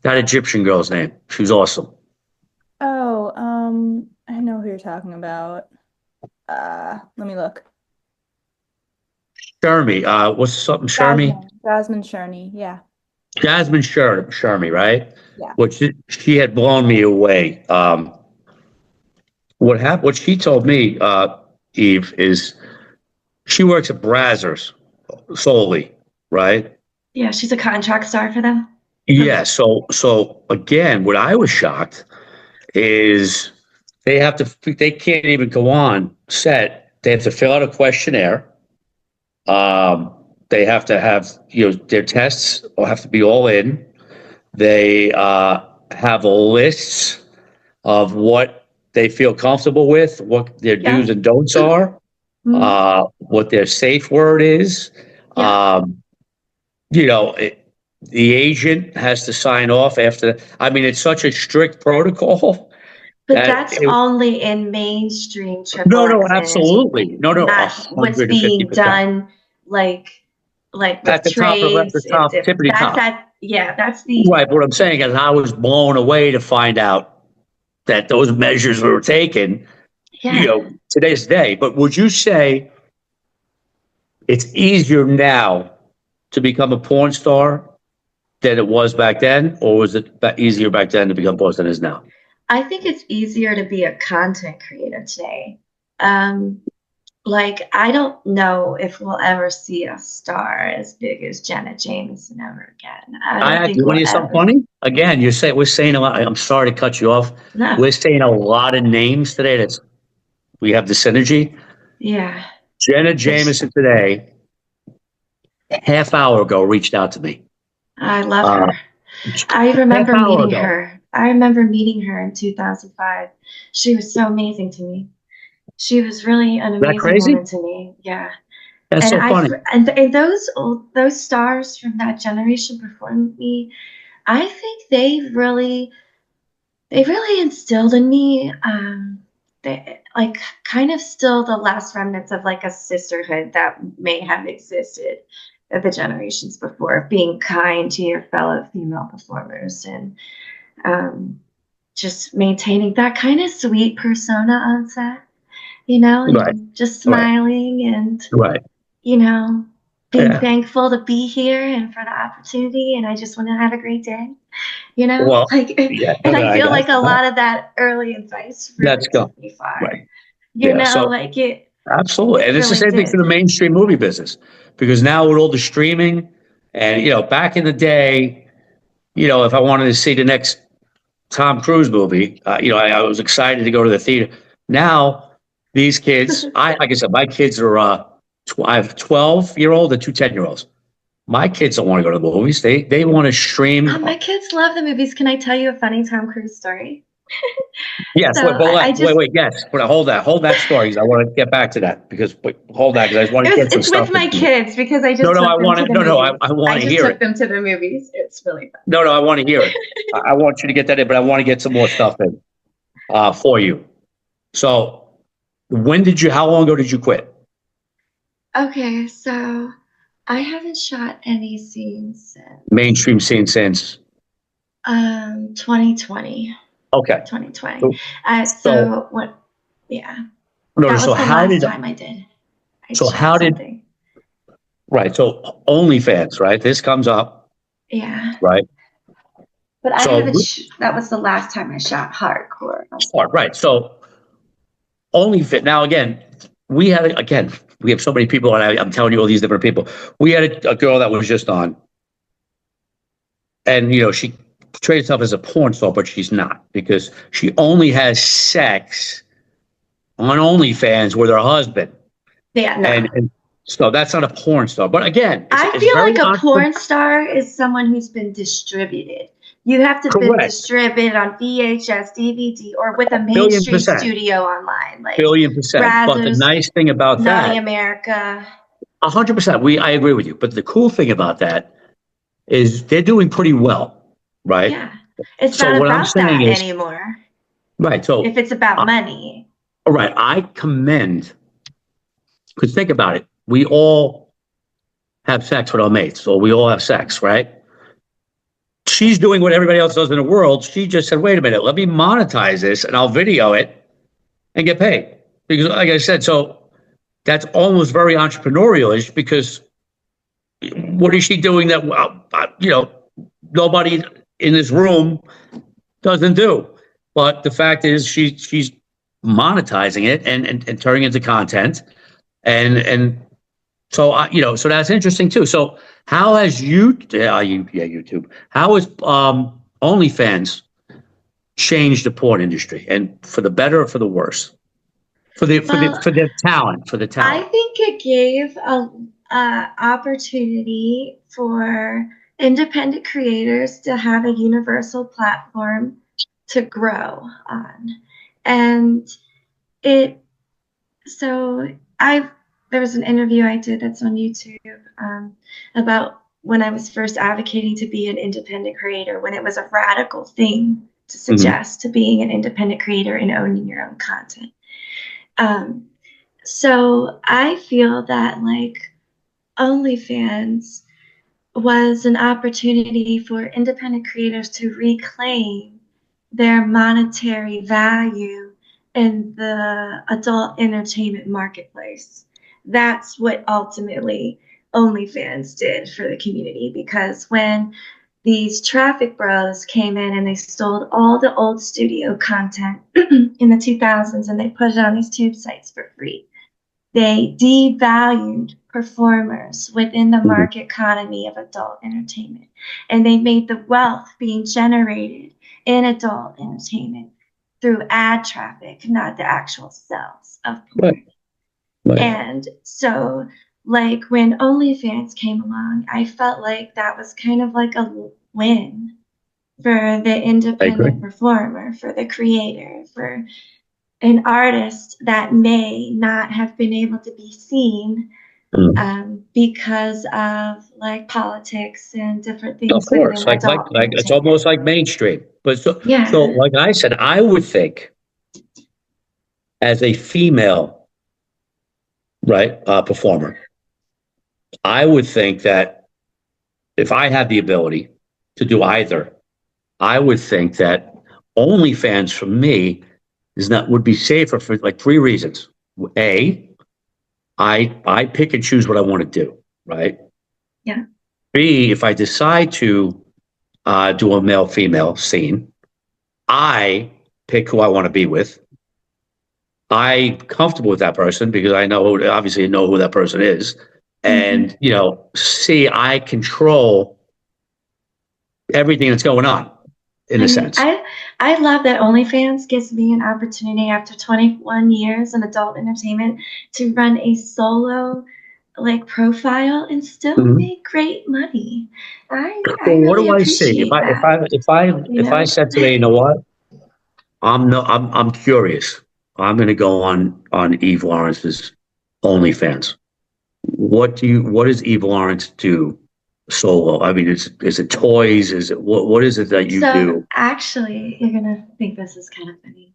S1: that Egyptian girl's name? She was awesome.
S3: Oh, I know who you're talking about. Let me look.
S1: Shermy. What's something Shermy?
S3: Jasmine Sherney. Yeah,
S1: Jasmine Shermy, right?
S3: yeah.
S1: Which she had blown me away. What happened? What she told me, Eve, is she works at Brazzers solely, right?
S2: yeah, she's a contract star for them.
S1: Yeah. So again, what I was shocked is they can't even go on set. They have to fill out a questionnaire. Um, they have to have, their tests will have to be all in. They have a list of what they feel comfortable with, what their
S2: Yeah.
S1: do's and don'ts are,
S2: Mhm.
S1: what their safe word is.
S2: Yeah.
S1: Um, you know, the agent has to sign off after. I mean, it's such a strict protocol
S2: But
S1: that
S2: that's only in mainstream triple
S1: no,
S2: X
S1: absolutely.
S2: entertainment,
S1: No,
S2: not what's being
S1: 150%.
S2: done like
S1: At
S2: with
S1: the
S2: trades.
S1: top, tippity
S2: That's
S1: top.
S2: that yeah, that's the
S1: Right. But what I'm saying is I was blown away to find out that those measures were taken,
S2: yeah.
S1: today's day. But would you say it's easier now to become a porn star than it was back then? Or was it easier back then to become porn than it is now?
S2: I think it's easier to be a content creator today. Um, like, I don't know if we'll ever see a star as big as Jenna Jameson ever again. I don't think
S1: You want
S2: we'll
S1: to hear something
S2: ever.
S1: funny? Again, we're saying a lot. I'm sorry to cut you off.
S2: No.
S1: We're saying a lot of names today. We have the synergy.
S2: Yeah.
S1: Jenna Jameson today, a half hour ago, reached out to me.
S2: I love
S1: Uh,
S2: her. I
S1: half
S2: remember
S1: hour
S2: meeting
S1: ago.
S2: her. I remember meeting her in 2005. She was so amazing to me. She was really an
S1: Is that
S2: amazing
S1: crazy?
S2: woman to me. Yeah.
S1: That's
S2: And
S1: so funny.
S2: and those stars from that generation before me, I think they really instilled in me they like kind of still the last remnants of like a sisterhood that may have existed of the generations before, being kind to your fellow female performers and um, just maintaining that kind of sweet persona on set,
S1: Right,
S2: and just
S1: right,
S2: smiling and
S1: right.
S2: you know, being
S1: Yeah.
S2: thankful to be here and for the opportunity. And I just want to have a great day,
S1: Well,
S2: like,
S1: yeah.
S2: and
S1: Okay,
S2: I
S1: I
S2: feel
S1: got
S2: like a
S1: it.
S2: lot of that early advice really
S1: Let's go.
S2: took me far,
S1: Right. Yeah. So
S2: like it
S1: absolutely, and it's the
S2: really
S1: same thing for
S2: did.
S1: the mainstream movie business because now with all the streaming, and back in the day, if I wanted to see the next Tom Cruise movie, I was excited to go to the theater. Now these kids, like I said, my kids are. I have 12-year-old and two 10-year-olds. My kids don't want to go to the movies. They want to
S2: Oh,
S1: stream.
S2: my kids love the movies. Can I tell you a funny Tom Cruise story?
S1: Yes, wait,
S2: So
S1: but
S2: I just,
S1: yes, but hold that story because I want to get back to that because hold that because I just want to get some
S2: it's
S1: stuff
S2: with my
S1: in you.
S2: kids because I
S1: No,
S2: just
S1: no, I
S2: took them
S1: want
S2: to
S1: to.
S2: the
S1: No, no,
S2: movies.
S1: I want
S2: I
S1: to
S2: just
S1: hear
S2: took
S1: it.
S2: them to the movies. It's really fun.
S1: No, no, I want to hear it. I want you to get that in, but I want to get some more stuff in for you. So, how long ago did you quit?
S2: Okay, so I haven't shot any scenes since
S1: Mainstream scene since.
S2: 2020.
S1: Okay.
S2: 2020.
S1: So, so
S2: So what? Yeah,
S1: no,
S2: that
S1: so
S2: was the
S1: how
S2: last
S1: did,
S2: time I did. I
S1: so
S2: shot
S1: how did,
S2: something.
S1: right. So OnlyFans, right? This comes up,
S2: Yeah,
S1: right?
S2: but I
S1: So,
S2: haven't. That was the last time I shot hardcore.
S1: right. So OnlyFans, now again, we have so many people, and I'm telling you all these different people. We had a girl that was just on, and she portrays herself as a porn star, but she's not because she only has sex on OnlyFans with her husband,
S2: Yeah, no.
S1: and so that's not a porn star. But again,
S2: I
S1: it's
S2: feel
S1: very
S2: like a porn star is someone who's been distributed. You have to have been
S1: correct,
S2: distributed on VHS, DVD, or with a
S1: billion
S2: mainstream
S1: percent,
S2: studio online, like
S1: billion percent. But the
S2: Brazzers,
S1: nice thing about
S2: Naughty
S1: that,
S2: America.
S1: 100%, I agree with you. But the cool thing about that is they're doing pretty well, right?
S2: Yeah, it's
S1: So
S2: not
S1: what I'm
S2: about
S1: saying
S2: that
S1: is,
S2: anymore.
S1: right.
S2: If
S1: So,
S2: it's about
S1: uh,
S2: money.
S1: all right, I commend because think about it. We all have sex with our mates, so we all have sex, right? She's doing what everybody else does in the world. She just said, wait a minute, let me monetize this and I'll video it and get paid. Because, like I said, so that's almost very entrepreneurial-ish because what is she doing that, nobody in this room doesn't do? But the fact is, she's monetizing it and turning into content. And so, so that's interesting too. So how has YouTube, how has OnlyFans changed the porn industry and for the better or for the worse?
S2: Well,
S1: For the talent,
S2: I think it gave a opportunity for independent creators to have a universal platform to grow on. And it, so I, there was an interview I did that's on YouTube about when I was first advocating to be an independent creator, when it was a radical thing to suggest to being an independent creator and owning your own content. So I feel that like OnlyFans was an opportunity for independent creators to reclaim their monetary value in the adult entertainment marketplace. That's what ultimately OnlyFans did for the community, because when these traffic bros came in and they stole all the old studio content in the 2000s and they put it on these tube sites for free. they devalued performers within the market economy of adult entertainment. And they made the wealth being generated in adult entertainment through ad traffic, not the actual sales of porn.
S1: Right.
S2: And so, like, when OnlyFans came along, I felt like that was kind of like a win for the independent performer, for the creator, for an artist that may not have been able to be seen because of like politics and different things.
S1: Of course, like it's almost like mainstream. But so like I said, I would think as a female, right, performer, I would think that if I had the ability to do either, I would think that OnlyFans for me would be safer for like 3 reasons. A, I pick and choose what I want to do, right?
S2: Yeah.
S1: B, if I decide to do a male-female scene, I pick who I want to be with. I'm comfortable with that person because obviously I know who that person is. And, C, I control everything that's going on in a sense.
S2: I love that OnlyFans gives me an opportunity after 21 years in adult entertainment to run a solo like profile and still make great money. I
S1: what
S2: really
S1: do I see? If I said today, you know what? I'm curious. I'm going to go on Eve Lawrence's OnlyFans. What does Eve Laurence do solo? I mean, is it toys? Is it what is it that you do?
S2: Actually, you're gonna think this is kind of funny.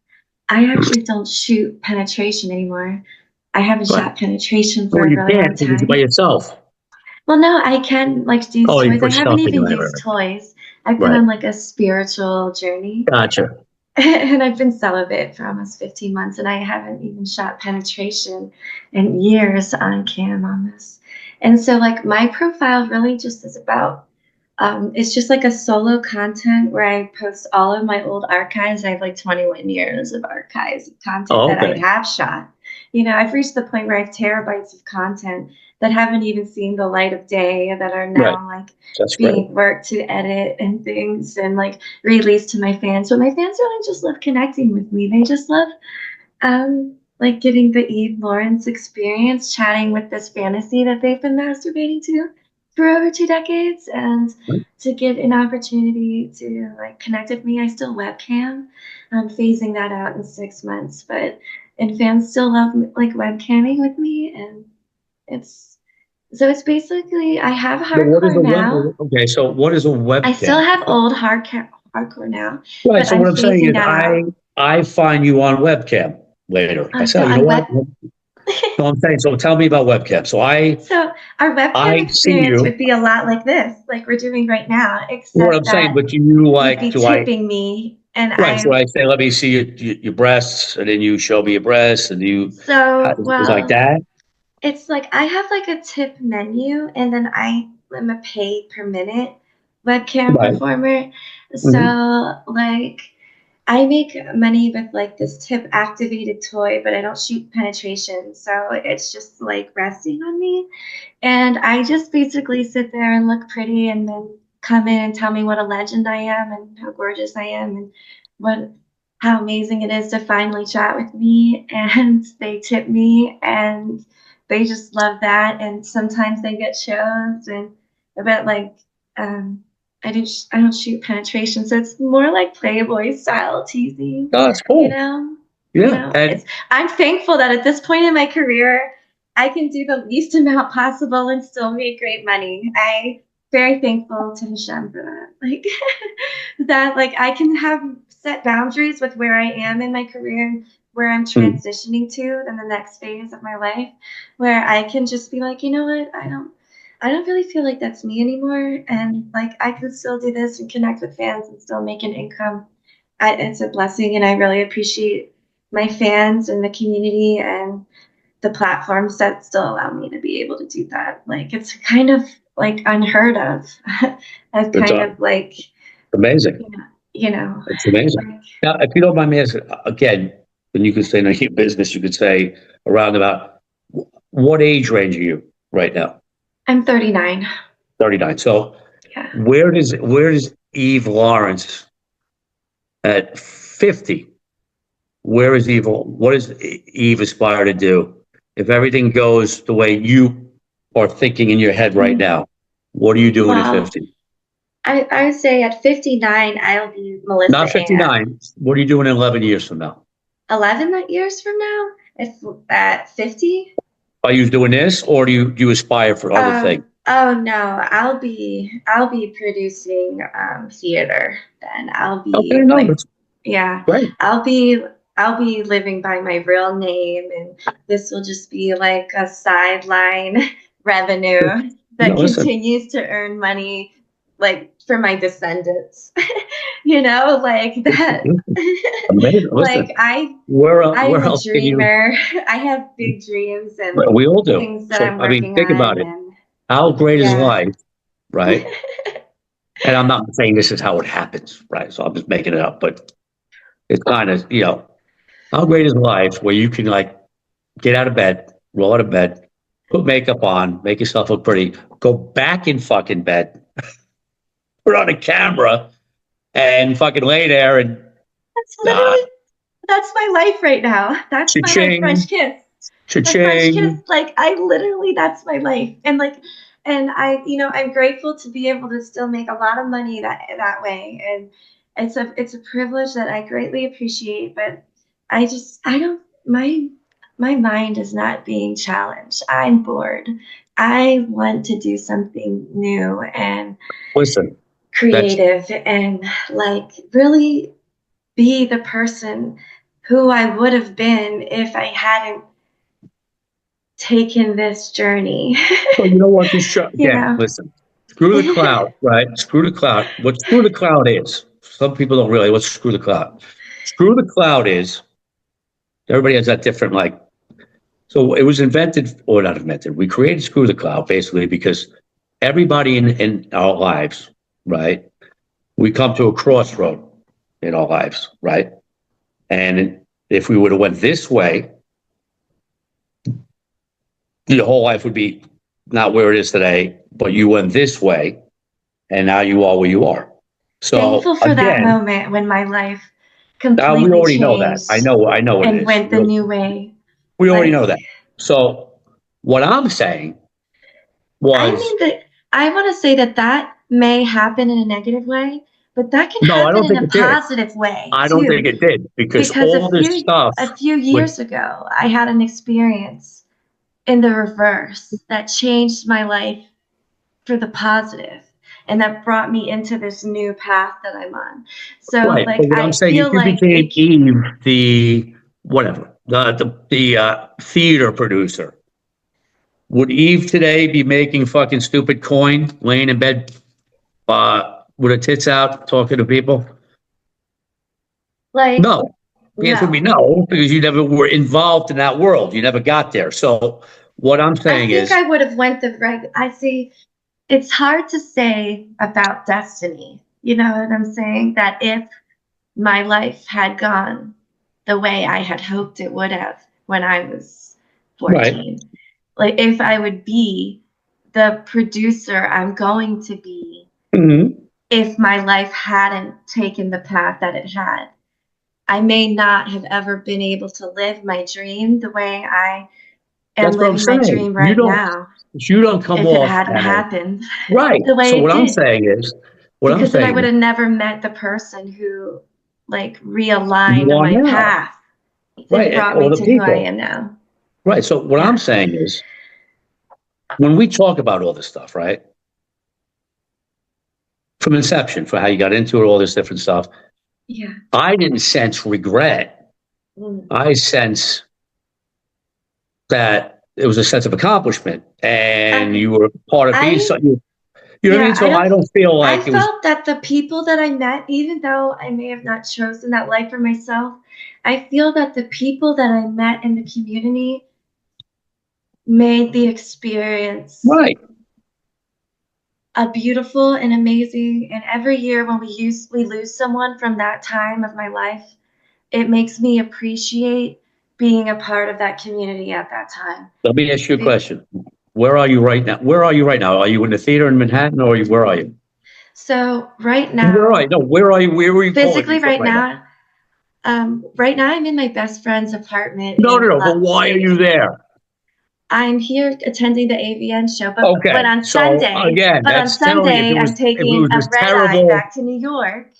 S2: I actually don't shoot penetration anymore. I haven't shot penetration for a really long time.
S1: You do by yourself.
S2: Well, no, I can like do toys. I haven't even used toys. I've been on like a spiritual journey.
S1: Gotcha.
S2: And I've been celibate for almost 15 months, and I haven't even shot penetration in years on cam on this. And so, like, my profile really just is about, it's just like a solo content where I post all of my old archives. I have like 21 years of archives of content that I have shot. I've reached the point where I have terabytes of content that haven't even seen the light of day, that are now like being worked to edit and things and like released to my fans. But my fans really just love connecting with me. They just love like getting the Eve Laurence experience, chatting with this fantasy that they've been masturbating to for over 2 decades, and to get an opportunity to like connect with me. I still webcam. I'm phasing that out in 6 months, and fans still love like webcamming with me, and it's basically I have hardcore now.
S1: Okay, so what is a webcam?
S2: I still have old hardcore now.
S1: Right. So what I'm saying is, I find you on webcam later. I say, you know what? No, I'm saying. So tell me about webcam. So
S2: our webcam experience would be a lot like this, like we're doing right now. Except
S1: what I'm saying, but you like
S2: tipping me, and
S1: so I say, let me see your breasts, and then you show me your breasts, and you it's like that.
S2: It's like I have like a tip menu, and then I am a pay per minute webcam performer. So like I make money with like this tip activated toy, but I don't shoot penetration. So it's just like resting on me. And I just basically sit there and look pretty, and then come in and tell me what a legend I am and how gorgeous I am and how amazing it is to finally chat with me. And they tip me, and they just love that. And sometimes they get shows, but like I don't shoot penetration, so it's more like Playboy style teasing.
S1: Oh, that's cool.
S2: I'm thankful that at this point in my career, I can do the least amount possible and still make great money. I'm very thankful to Hashem for that. Like that, like I can have set boundaries with where I am in my career, where I'm transitioning to in the next phase of my life, where I can just be like, you know what, I don't really feel like that's me anymore, and like I can still do this and connect with fans and still make an income. It's a blessing, and I really appreciate my fans and the community and the platforms that still allow me to be able to do that. Like it's kind of like unheard of. I've kind of like
S1: amazing. It's amazing.
S2: Like,
S1: now, if you don't mind me asking, again, when you could say in your business, you could say around about what age range are you right now?
S2: I'm 39.
S1: 39. So
S2: Yeah.
S1: where does Eve Laurence at 50? Where is Eve? What does Eve aspire to do? If everything goes the way you are thinking in your head right now, what are you doing at
S2: Well,
S1: 50?
S2: I would say at 59, I'll be
S1: Not
S2: Melissa Ann.
S1: 59. What are you doing in 11 years from now?
S2: 11 years from now, if at 50.
S1: Are you doing this, or do you aspire for other things?
S2: Oh no, I'll be producing theater then. I'll
S1: Okay,
S2: be
S1: no,
S2: like,
S1: that's
S2: yeah,
S1: great.
S2: I'll be living by my real name, and this will just be like a sideline revenue
S1: No,
S2: that
S1: listen,
S2: continues to earn money, like for my descendants. Like that.
S1: amazing. Listen,
S2: Like I I
S1: where
S2: am a
S1: else can you?
S2: dreamer. I have big dreams and
S1: We all do.
S2: things that
S1: So
S2: I'm
S1: I mean,
S2: working
S1: think about
S2: on,
S1: it.
S2: and
S1: How great is
S2: yeah.
S1: life, right? And I'm not saying this is how it happens, right? So I'm just making it up, but it's kind of, how great is life where you can like get out of bed, roll out of bed, put makeup on, make yourself look pretty, go back in fucking bed, put on a camera, and fucking lay there and
S2: That's
S1: uh,
S2: literally that's my life right now. That's my life.
S1: cha-ching,
S2: French kiss. The French kiss,
S1: cha-ching.
S2: like I literally that's my life. And I'm grateful to be able to still make a lot of money that way. And it's a privilege that I greatly appreciate, but I don't my mind is not being challenged. I'm bored. I want to do something new and
S1: Listen, that's
S2: creative and like really be the person who I would have been if I hadn't taken this journey.
S1: so you know what this show
S2: you
S1: again.
S2: know.
S1: Listen, screw the cloud, right? Screw the cloud. What screw the cloud is? Some people don't really. What's screw the cloud? Screw the cloud is everybody has that different like. So it was invented or not invented. We created screw the cloud basically because everybody in our lives, right? We come to a crossroad in our lives, right? And if we would have went this way, your whole life would be not where it is today, but you went this way, and now you are where you are.
S2: Thankful
S1: So
S2: for that
S1: again,
S2: moment when my life
S1: we
S2: completely
S1: already know that. I
S2: changed
S1: know, I know what it
S2: and
S1: is.
S2: went the new way.
S1: We already
S2: Like
S1: know that. So what I'm saying
S2: I
S1: was,
S2: mean that I want to say that may happen in a negative way, but that can
S1: no, I
S2: happen
S1: don't
S2: in
S1: think
S2: a
S1: it did.
S2: positive way
S1: I don't think
S2: too.
S1: it did because
S2: Because
S1: all this stuff
S2: a few
S1: with
S2: years ago, I had an experience in the reverse that changed my life for the positive and that brought me into this new path that I'm on. So
S1: right.
S2: like
S1: But what I'm
S2: I
S1: saying, if
S2: feel
S1: you
S2: like
S1: became Eve, the whatever, the theater producer, would Eve today be making fucking stupid coin, laying in bed, with her tits out, talking to people?
S2: like
S1: No. The answer would be
S2: no.
S1: no, because you never were involved in that world. You never got there. So what I'm
S2: I
S1: saying
S2: think
S1: is,
S2: I would have went the right. I see it's hard to say about destiny. You know what I'm saying? That if my life had gone the way I had hoped it would have when I was
S1: right.
S2: 14, like if I would be the producer I'm going to be
S1: Mhm.
S2: if my life hadn't taken the path that it had. I may not have ever been able to live my dream the way I am
S1: That's what I'm
S2: living my
S1: saying.
S2: dream right now
S1: You don't come
S2: if it
S1: off
S2: hadn't
S1: as,
S2: happened
S1: right.
S2: the
S1: So
S2: way it did.
S1: what I'm
S2: Because then I
S1: saying
S2: would
S1: is,
S2: have never met the person who like
S1: you
S2: realigned
S1: are
S2: my
S1: now,
S2: path and
S1: right?
S2: brought
S1: All
S2: me
S1: the
S2: to who I
S1: people,
S2: am now.
S1: right? So what I'm
S2: Yeah.
S1: saying is, when we talk about all this stuff, right, from inception, for how you got into it, all this different stuff,
S2: Yeah.
S1: I didn't sense regret.
S2: Mm.
S1: I sense that it was a sense of accomplishment, and
S2: Okay.
S1: you were part of being
S2: I
S1: something. You know what I
S2: yeah,
S1: mean? So I don't feel
S2: I
S1: like it was
S2: felt that the people that I met, even though I may have not chosen that life for myself, I feel that the people that I met in the community made the experience
S1: right.
S2: a beautiful and amazing. And every year when we lose someone from that time of my life, it makes me appreciate being a part of that community at that time.
S1: Let me ask you a question. Where are you right now? Where are you right now? Are you in the theater in Manhattan, or where are you?
S2: So right
S1: Where are
S2: now,
S1: you? No, where are you? Where are you calling me
S2: physically
S1: from
S2: right
S1: right now?
S2: now, right now I'm in my best friend's apartment
S1: No, no,
S2: in
S1: no. But why are you there?
S2: I'm here attending the AVN show,
S1: Okay. So again,
S2: but on
S1: that's telling you
S2: Sunday I'm
S1: if it
S2: taking
S1: was
S2: a
S1: this
S2: red eye
S1: terrible.
S2: back to New York,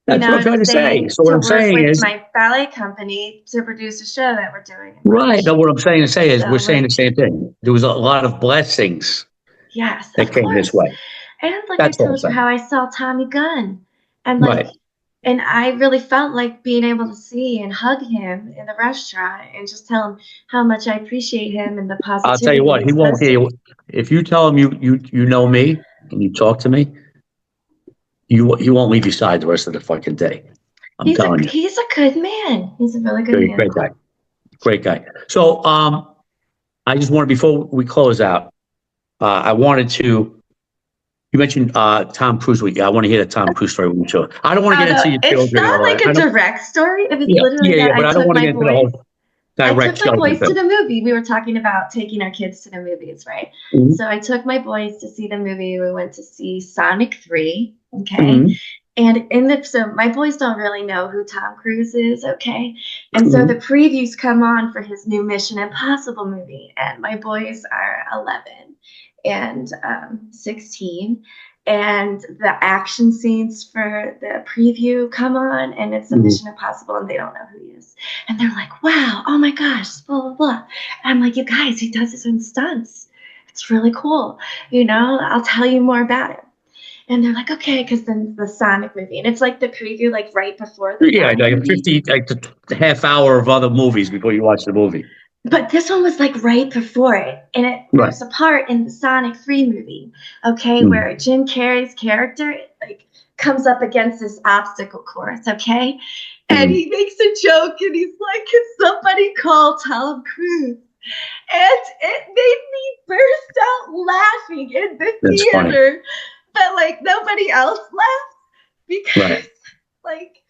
S1: That's what I'm trying to say. So what
S2: to
S1: I'm
S2: work
S1: saying
S2: with
S1: is,
S2: my ballet company to produce a show that we're doing in
S1: right.
S2: March.
S1: No, what I'm saying to say is,
S2: So
S1: we're saying
S2: like,
S1: the same thing. There was a lot of blessings
S2: yes,
S1: that
S2: of
S1: came this
S2: course.
S1: way.
S2: And like I
S1: That's all I'm
S2: told you,
S1: saying.
S2: how I saw Tommy Gunn, and
S1: Right.
S2: and I really felt like being able to see and hug him in the restaurant and just tell him how much I appreciate him and the
S1: I'll tell you
S2: positivity
S1: what, he
S2: he's
S1: won't hear
S2: posting.
S1: you. If you tell him you know me and you talk to me, he won't leave your side the rest of the fucking day. I'm telling you.
S2: He's a good man. He's a really good
S1: Great,
S2: man.
S1: great guy. Great guy. So I just wanted, before we close out, I wanted to, you mentioned Tom Cruise. I want to hear the Tom Cruise story with you too. I don't want to get
S2: Although
S1: into your
S2: it's
S1: children and
S2: not
S1: all
S2: like
S1: that.
S2: a
S1: I don't,
S2: direct story. It was
S1: yeah,
S2: literally
S1: yeah, yeah,
S2: that
S1: but I don't want to get into the whole
S2: I
S1: direct
S2: took my
S1: judgment
S2: boys to
S1: thing.
S2: the movie. We were talking about taking our kids to the movies, right?
S1: Mhm.
S2: So I took my boys to see the movie. We went to see Sonic 3. Okay.
S1: Mhm.
S2: And so my boys don't really know who Tom Cruise is, okay? And so
S1: Mhm.
S2: the previews come on for his new Mission Impossible movie, and my boys are 11 and 16, and the action scenes for the preview come on, and it's a
S1: Mhm.
S2: Mission Impossible, and they don't know who he is, and they're like, "Wow, oh my gosh, blah blah blah," and I'm like, "You guys, he does his own stunts. It's really cool. I'll tell you more about it." And they're like, okay, because then the Sonic movie, and it's like the preview, like right before the
S1: Yeah,
S2: Sonic
S1: like
S2: movie.
S1: 50, like the half hour of other movies before you watch the movie.
S2: But this one was like right before it, and
S1: Right.
S2: there's a part in the Sonic 3 movie, okay,
S1: Mhm.
S2: where Jim Carrey's character like comes up against this obstacle course, okay, and
S1: Mhm.
S2: he makes a joke, and he's like, "Can somebody call Tom Cruise?" And it made me burst out laughing in the
S1: That's funny.
S2: theater, but like nobody else laughed because
S1: Right.
S2: like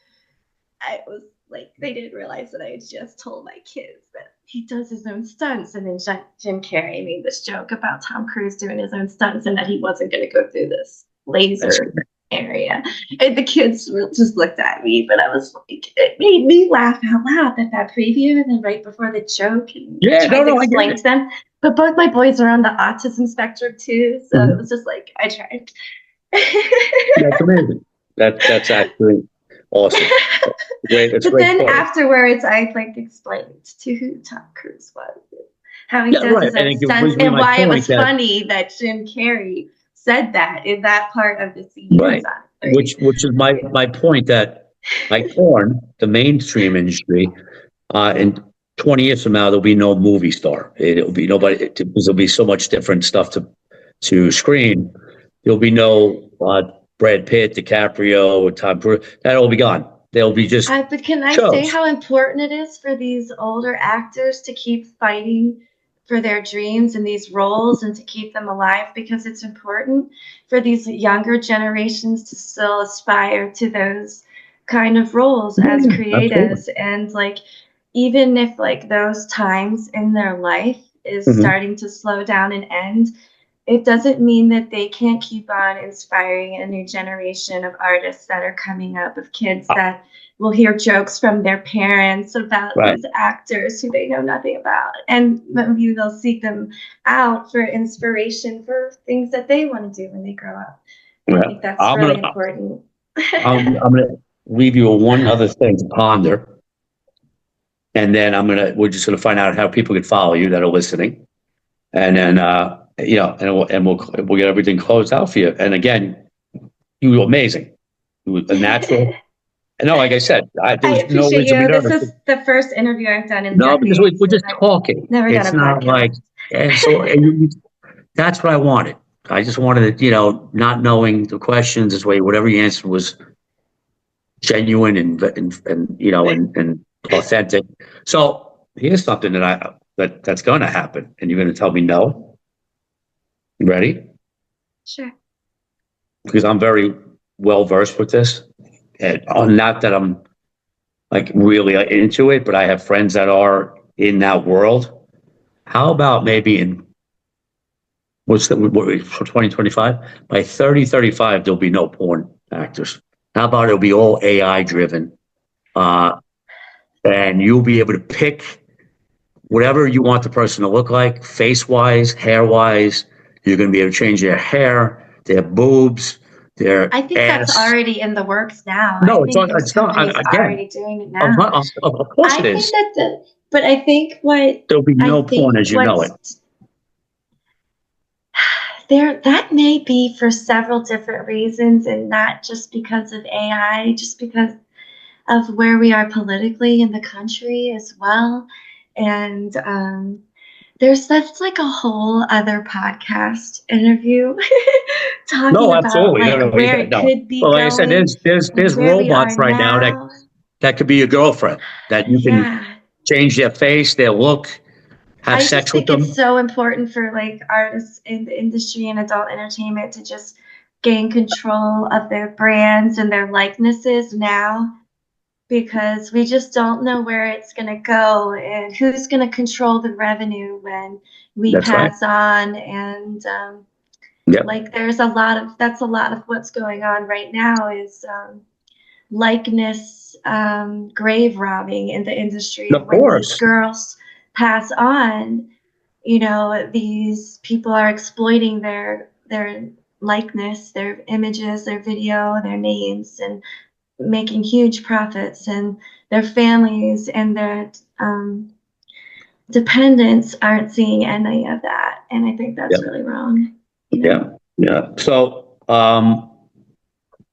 S2: I was like, they didn't realize that I had just told my kids that he does his own stunts, and then Jim Carrey made this joke about Tom Cruise doing his own stunts and that he wasn't going to go through this
S1: That's
S2: laser
S1: good.
S2: area. And the kids just looked at me, but I was like, it made me laugh out loud that preview, and then right before the joke, and
S1: Yeah,
S2: I tried to
S1: I get
S2: explain
S1: it.
S2: to them. But both my boys are on the autism spectrum too, so
S1: Mhm.
S2: it was just like I tried.
S1: That's amazing. That's actually awesome. Great. That's a
S2: But
S1: great
S2: then
S1: story.
S2: afterwards, I like explained to who Tom Cruise was, how he
S1: Yeah,
S2: does
S1: right.
S2: his
S1: And
S2: own
S1: it
S2: stunts,
S1: brings me to
S2: and
S1: my
S2: why it
S1: point
S2: was
S1: that,
S2: funny that Jim Carrey said that in that part of the scene in
S1: right,
S2: Sonic 3.
S1: which is my point, that like porn, the mainstream industry, in 20 years from now, there'll be no movie star. It'll be nobody, because there'll be so much different stuff to screen. There'll be no Brad Pitt, DiCaprio, or Tom Cruise. That'll all be gone. They'll be just
S2: But can I say
S1: shows.
S2: how important it is for these older actors to keep fighting for their dreams and these roles and to keep them alive? Because it's important for these younger generations to still aspire to those kind of roles
S1: Yeah,
S2: as
S1: yeah, absolutely.
S2: creatives. And like, even if like those times in their life is
S1: Mhm.
S2: starting to slow down and end, it doesn't mean that they can't keep on inspiring a new generation of artists that are coming up, of kids that will hear jokes from their parents about
S1: Right.
S2: these actors who they know nothing about. And maybe they'll seek them out for inspiration for things that they want to do when they grow up. I
S1: Yeah.
S2: think that's really important.
S1: I'm gonna leave you with one other thing to ponder, and then we're just gonna find out how people can follow you that are listening, and then we'll get everything closed out for you. And again, you were amazing. You were a natural. And no, like I said, there
S2: I
S1: was no
S2: appreciate
S1: reason to be
S2: you. This
S1: nervous.
S2: is the first interview I've done in
S1: No, because
S2: decades,
S1: we're
S2: and
S1: just
S2: I've
S1: talking.
S2: never done
S1: It's
S2: a
S1: not like,
S2: podcast.
S1: and so that's what I wanted. I just wanted to, not knowing the questions, this way, whatever you answered was genuine and authentic. So here's something that's going to happen, and you're going to tell me no. You ready?
S2: Sure.
S1: Because I'm very well versed with this, and not that I'm like really into it, but I have friends that are, in that world, how about maybe in for 2025? By 3035, there'll be no porn actors. How about it'll be all AI driven? And you'll be able to pick whatever you want the person to look like, face wise, hair wise. You're going to be able to change their hair, their boobs, their
S2: I think
S1: ass.
S2: that's already in the works now.
S1: No,
S2: I think there's companies already doing it now.
S1: Of course
S2: I
S1: it
S2: think
S1: is.
S2: but I think
S1: There'll be no porn as you know it.
S2: That may be for several different reasons, and not just because of AI, just because of where we are politically in the country as well. And that's like a whole other podcast interview talking about where it could be
S1: Well, like
S2: going.
S1: I said, there's robots right now that could be your girlfriend, that you can change their face, their look, have sex with them.
S2: I just think it's so important for like artists in the industry and adult entertainment to just gain control of their brands and their likenesses now, because we just don't know where it's going to go and who's going to control the revenue when we pass on. And like there's a lot of what's going on right now is likeness grave robbing in the industry.
S1: Of course.
S2: These girls pass on, these people are exploiting their likeness, their images, their video, their names, and making huge profits, and their families and their dependents aren't seeing any of that. And I think that's really wrong.
S1: Yeah. So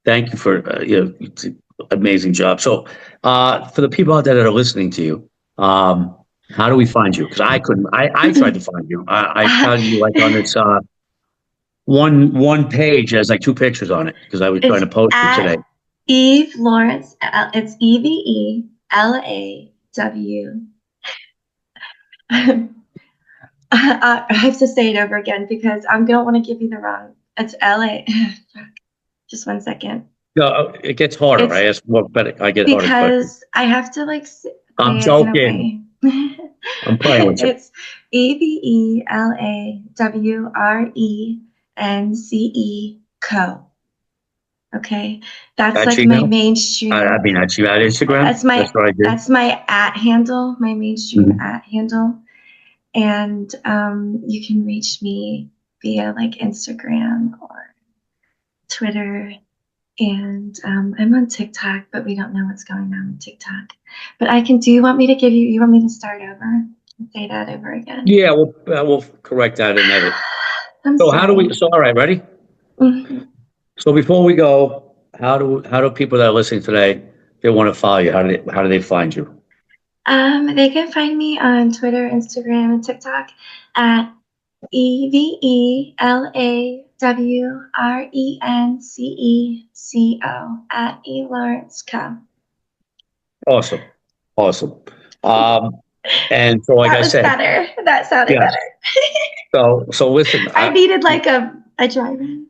S1: thank you for it's an amazing job. So for the people out there that are listening to you, how do we find you? Because I tried to find you. I found you like on this one page has like 2 pictures on it, because I was trying to post it today.
S2: Eve Laurence. It's EVELAW. I have to say it over again because I don't want to give you the wrong. It's LA. Just 1 second.
S1: No, it gets harder. I ask more, but I get harder
S2: because I have to like.
S1: I'm joking. I'm playing with you.
S2: It's EVELAWRENCE Co. Okay, that's like my mainstream.
S1: I mean, that's you at Instagram.
S2: That's my @ handle, my mainstream @ handle, and you can reach me via like Instagram or Twitter, and I'm on TikTok, but we don't know what's going on TikTok. But I can. Do you want me to give you? You want me to start over and say that over again? Yeah,
S1: we'll correct that and edit.
S2: So
S1: how do we? So all right, ready?
S2: Mm-hmm.
S1: So before we go, how do people that are listening today, they want to follow you? How do they find you?
S2: They can find me on Twitter, Instagram, and TikTok at EVELAWRENCECO at Eve Laurence Co.
S1: Awesome. And so, like I said,
S2: that sounded better.
S1: So listen,
S2: I needed like a dry run.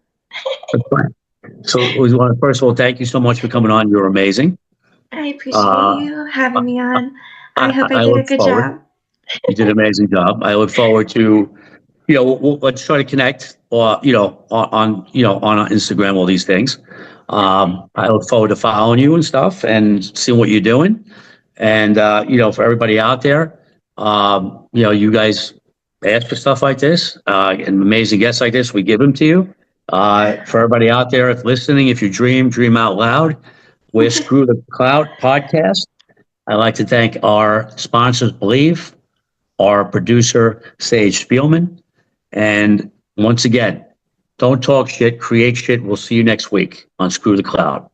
S1: That's fine. So we want to, first of all, thank you so much for coming on. You're amazing.
S2: I appreciate you having me on. I hope I did a good job.
S1: You did an amazing job. I look forward to, let's try to connect, or on Instagram, all these things. I look forward to following you and stuff and seeing what you're doing. And for everybody out there, you guys ask for stuff like this, and amazing guests like this, we give them to you. For everybody out there, if listening, if you dream out loud. We're Screw the Clout podcast. I'd like to thank our sponsors, Believe, our producer, Sage Spielman. And once again, don't talk shit, create shit. We'll see you next week on Screw the Clout.